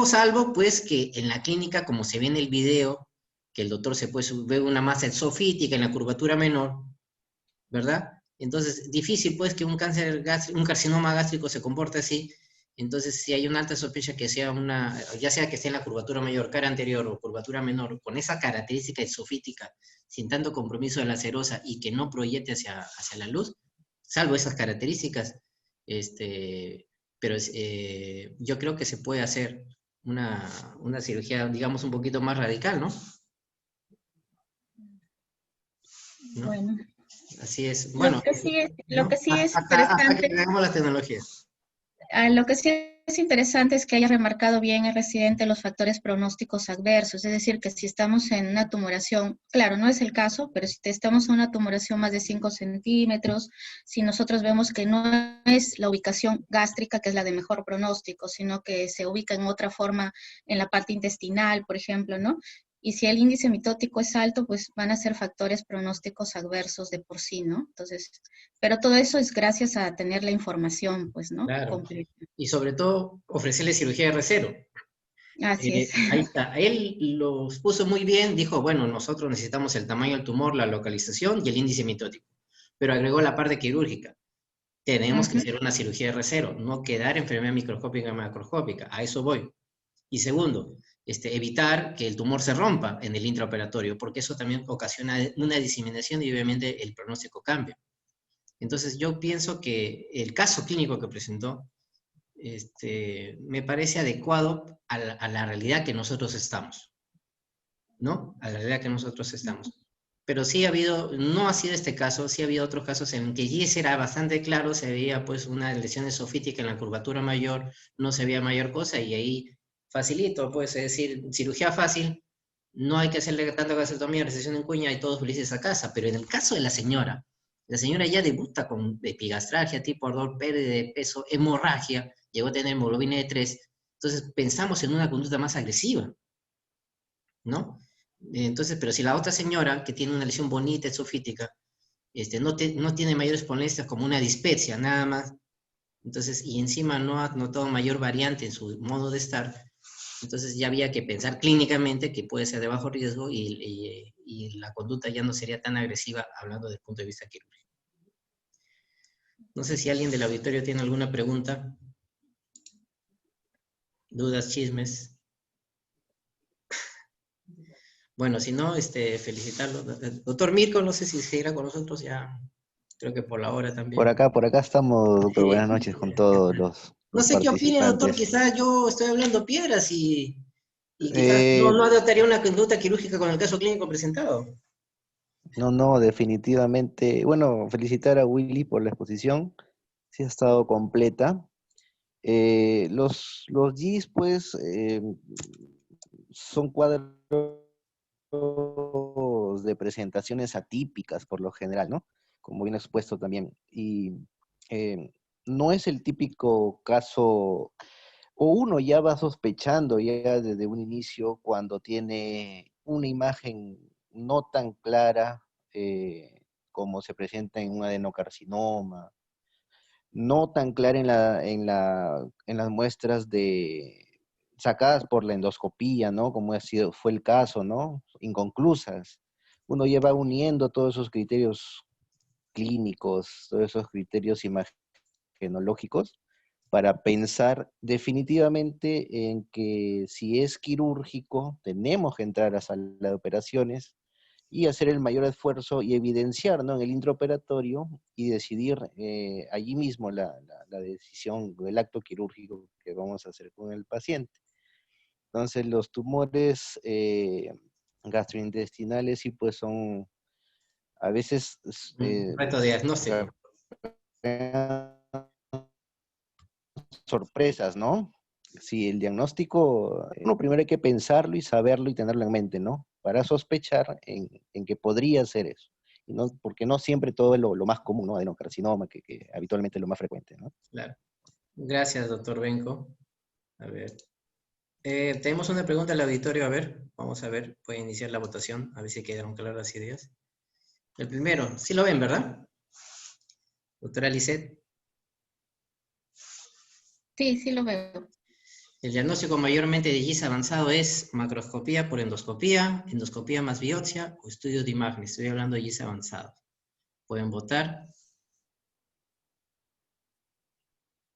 Salvo, pues, que en la clínica, como se ve en el video, que el doctor se puede ver una masa exofítica en la curvatura menor, ¿verdad? Entonces, difícil, pues, que un un carcinoma gástrico se comporte así. Entonces, si hay una alta sospecha que sea ya sea que esté en la curvatura mayor, cara anterior o curvatura menor, con esa característica exofítica, sin tanto compromiso de la serosa y que no proyecte hacia la luz, salvo esas características, pero yo creo que se puede hacer una cirugía, digamos, un poquito más radical, ¿no? ¿No? bueno. Así es. Bueno, Lo ¿no? que sí es Hasta que interesante, tengamos las tecnologías. lo que sí es interesante es que haya remarcado bien el residente los factores pronósticos adversos, es decir, que si estamos en una tumoración, claro, no es el caso, pero si estamos en una tumoración más de 5 centímetros, si nosotros vemos que no es la ubicación gástrica, que es la de mejor pronóstico, sino que se ubica en otra forma en la parte intestinal, por ejemplo, ¿no? Y si el índice mitótico es alto, pues van a ser factores pronósticos adversos de por sí, ¿no? Entonces, pero todo eso es gracias a tener la información, pues, ¿no? Claro. Completa. Y sobre todo, ofrecerle cirugía de R0. Así es. Ahí está. Él los puso muy bien, dijo, bueno, nosotros necesitamos el tamaño del tumor, la localización y el índice mitótico. Pero agregó la parte quirúrgica. Tenemos que Ujú. hacer una cirugía de R0, no quedar enfermedad microscópica y macroscópica. A eso voy. Y segundo, evitar que el tumor se rompa en el intraoperatorio, porque eso también ocasiona una diseminación y obviamente el pronóstico cambia. Entonces yo pienso que el caso clínico que presentó me parece adecuado a la realidad que nosotros estamos, ¿no? A la realidad que nosotros estamos. Pero sí ha habido, no ha sido este caso, sí ha habido otros casos en que GIS era bastante claro, se veía pues una lesión esofítica en la curvatura mayor, no se veía mayor cosa y ahí facilito, pues es decir, cirugía fácil, no hay que hacerle tanta vasectomía, recesión en cuña y todos felices a casa, pero en el caso de la señora ya debuta con epigastralgia, tipo ardor, pérdida de peso, hemorragia, llegó a tener hemoglobina de 3, entonces pensamos en una conducta más agresiva, ¿no? Entonces, pero si la otra señora, que tiene una lesión bonita, esofítica, no tiene mayores molestias como una dispepsia, nada más, entonces, y encima no ha notado mayor variante en su modo de estar, entonces ya había que pensar clínicamente que puede ser de bajo riesgo y la conducta ya no sería tan agresiva hablando desde el punto de vista quirúrgico. No sé si alguien del auditorio tiene alguna pregunta, dudas, chismes. Bueno, si no, felicitarlo. Doctor Mirko, no sé si seguirá con nosotros ya, creo que por la hora también. Por acá estamos, doctor. Buenas noches con todos No los sé qué opine, doctor, participantes. quizás yo estoy hablando piedras y quizás Eh, no adoptaría una conducta quirúrgica con el caso clínico presentado. no, definitivamente. Bueno, felicitar a Willy por la exposición. Sí ha estado completa. Los GIS, pues, son cuadros de presentaciones atípicas por lo general, ¿no? Como bien expuesto también. Y eh, no es el típico caso, o uno ya va sospechando ya desde un inicio cuando tiene una imagen no tan clara como se presenta en un adenocarcinoma, no tan clara en las muestras sacadas por la endoscopía, ¿no? Como fue el caso, ¿no? Inconclusas. Uno lleva uniendo todos esos criterios clínicos, todos esos criterios imagenológicos, para pensar definitivamente en que si es quirúrgico, tenemos que entrar a sala de operaciones y hacer el mayor esfuerzo y evidenciar, ¿no?, en el intraoperatorio y decidir allí mismo la decisión del acto quirúrgico que vamos a hacer con el paciente. Entonces, los tumores gastrointestinales sí pues son a veces Reto diagnóstico. sorpresas, ¿no? Si el diagnóstico, uno primero hay que pensarlo y saberlo y tenerlo en mente, ¿no? Para sospechar en que podría ser eso. Y no, porque no siempre todo es lo más común, ¿no? Adenocarcinoma, que habitualmente es lo más frecuente, ¿no? Claro. Gracias, doctor Benco. A ver. Tenemos una pregunta al auditorio, a ver, vamos a ver, puede iniciar la votación, a ver si quedaron claras las ideas. El primero, sí lo ven, ¿verdad? Doctora Lisset. Sí, sí lo veo. El diagnóstico mayormente de GIS avanzado es macroscopía por endoscopía, endoscopía más biopsia o estudio de imagen. Estoy hablando de GIS avanzado. Pueden votar.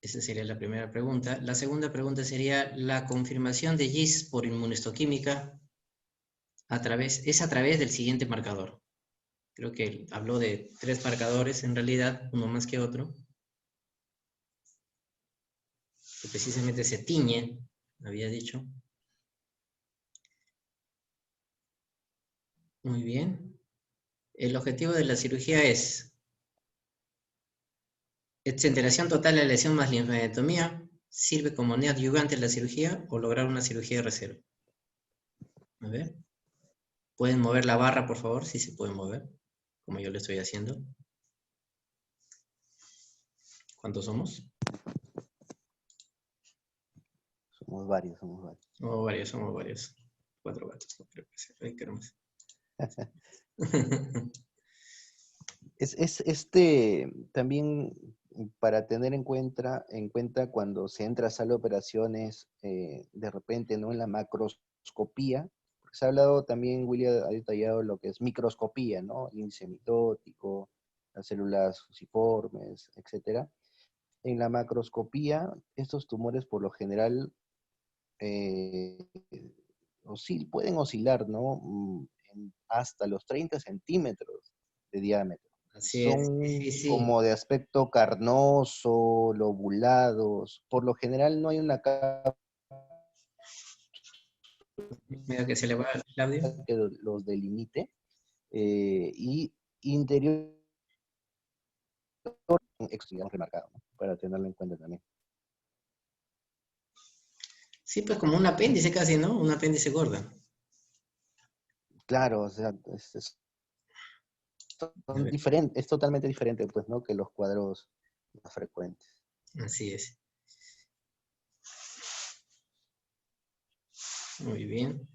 Esa sería la primera pregunta. La segunda pregunta sería, la confirmación de GIS por inmunohistoquímica es a través del siguiente marcador. Creo que habló de 3 marcadores en realidad, uno más que otro, que precisamente se tiñe, había dicho. Muy bien. El objetivo de la cirugía es exenteración total de la lesión más linfadenectomía, sirve como neoadyuvante en la cirugía o lograr una cirugía de reserva. A ver. ¿Pueden mover la barra, por favor? Si se pueden mover, como yo lo estoy haciendo. ¿Cuántos somos? Somos varios, somos varios. Somos varios. 4 gatos, no creo que sea. Ay, qué hermoso. También para tener en cuenta cuando se entra a sala de operaciones, de repente, ¿no?, en la macroscopía, porque se ha hablado también, William ha detallado lo que es microscopía, ¿no? El índice mitótico, las células fusiformes, etcétera. En la macroscopía, estos tumores por lo general eh, pueden oscilar, ¿no?, hasta los 30 centímetros de diámetro. Así es, Son sí, sí. como de aspecto carnoso, lobulados. Por lo general no hay una capa Medio que se le va el audio. que los delimite. Y interior digamos, remarcado, ¿no? Para tenerlo en cuenta también. Sí, pues como un apéndice casi, ¿no? Un apéndice gordo. Claro, o sea, A ver, es totalmente diferente, pues, ¿no? Que los cuadros más frecuentes. así es. Muy bien.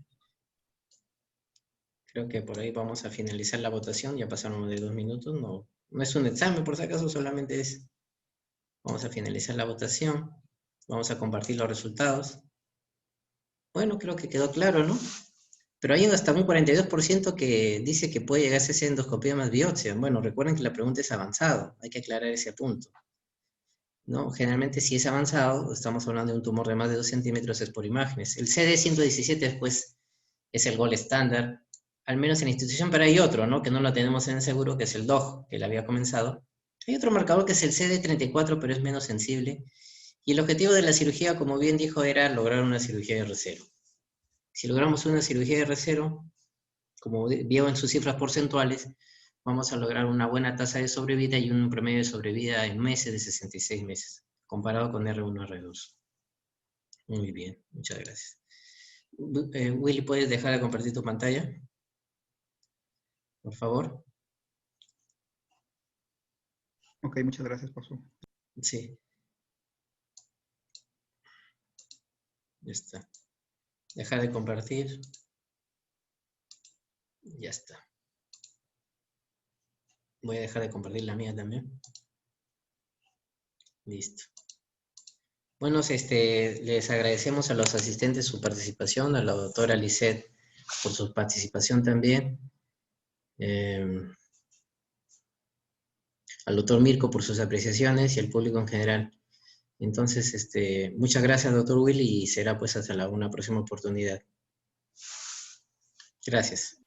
Creo que por ahí vamos a finalizar la votación. Ya pasaron de 2 minutos. No, no es un examen, por si acaso, solamente es... Vamos a finalizar la votación. Vamos a compartir los resultados. Bueno, creo que quedó claro, ¿no? Pero hay hasta un 42% que dice que puede llegar a ser endoscopía más biopsia. Bueno, recuerden que la pregunta es avanzado. Hay que aclarar ese punto, ¿no? Generalmente, si es avanzado, estamos hablando de un tumor de más de 2 centímetros, es por imágenes. El CD117 después es el gol estándar, al menos en la institución, pero hay otro, ¿no? Que no lo tenemos en el seguro, que es el DOG, que le había comenzado. Hay otro marcador que es el CD34, pero es menos sensible. Y el objetivo de la cirugía, como bien dijo, era lograr una cirugía de R0. Si logramos una cirugía de R0, como vio en sus cifras porcentuales, vamos a lograr una buena tasa de sobrevida y un promedio de sobrevida en meses de 66 meses, comparado con R1, R2. Muy bien, muchas gracias. Willy, ¿puedes dejar de compartir tu pantalla? Por favor. Ok, muchas gracias por su... Sí. Ya está. Dejar de compartir. Ya está. Voy a dejar de compartir la mía también. Listo. Bueno, les agradecemos a los asistentes su participación, a la doctora Lisette por su participación también, al doctor Mirko por sus apreciaciones y al público en general. Entonces, muchas gracias, doctor Willy, y será pues hasta una próxima oportunidad. Gracias.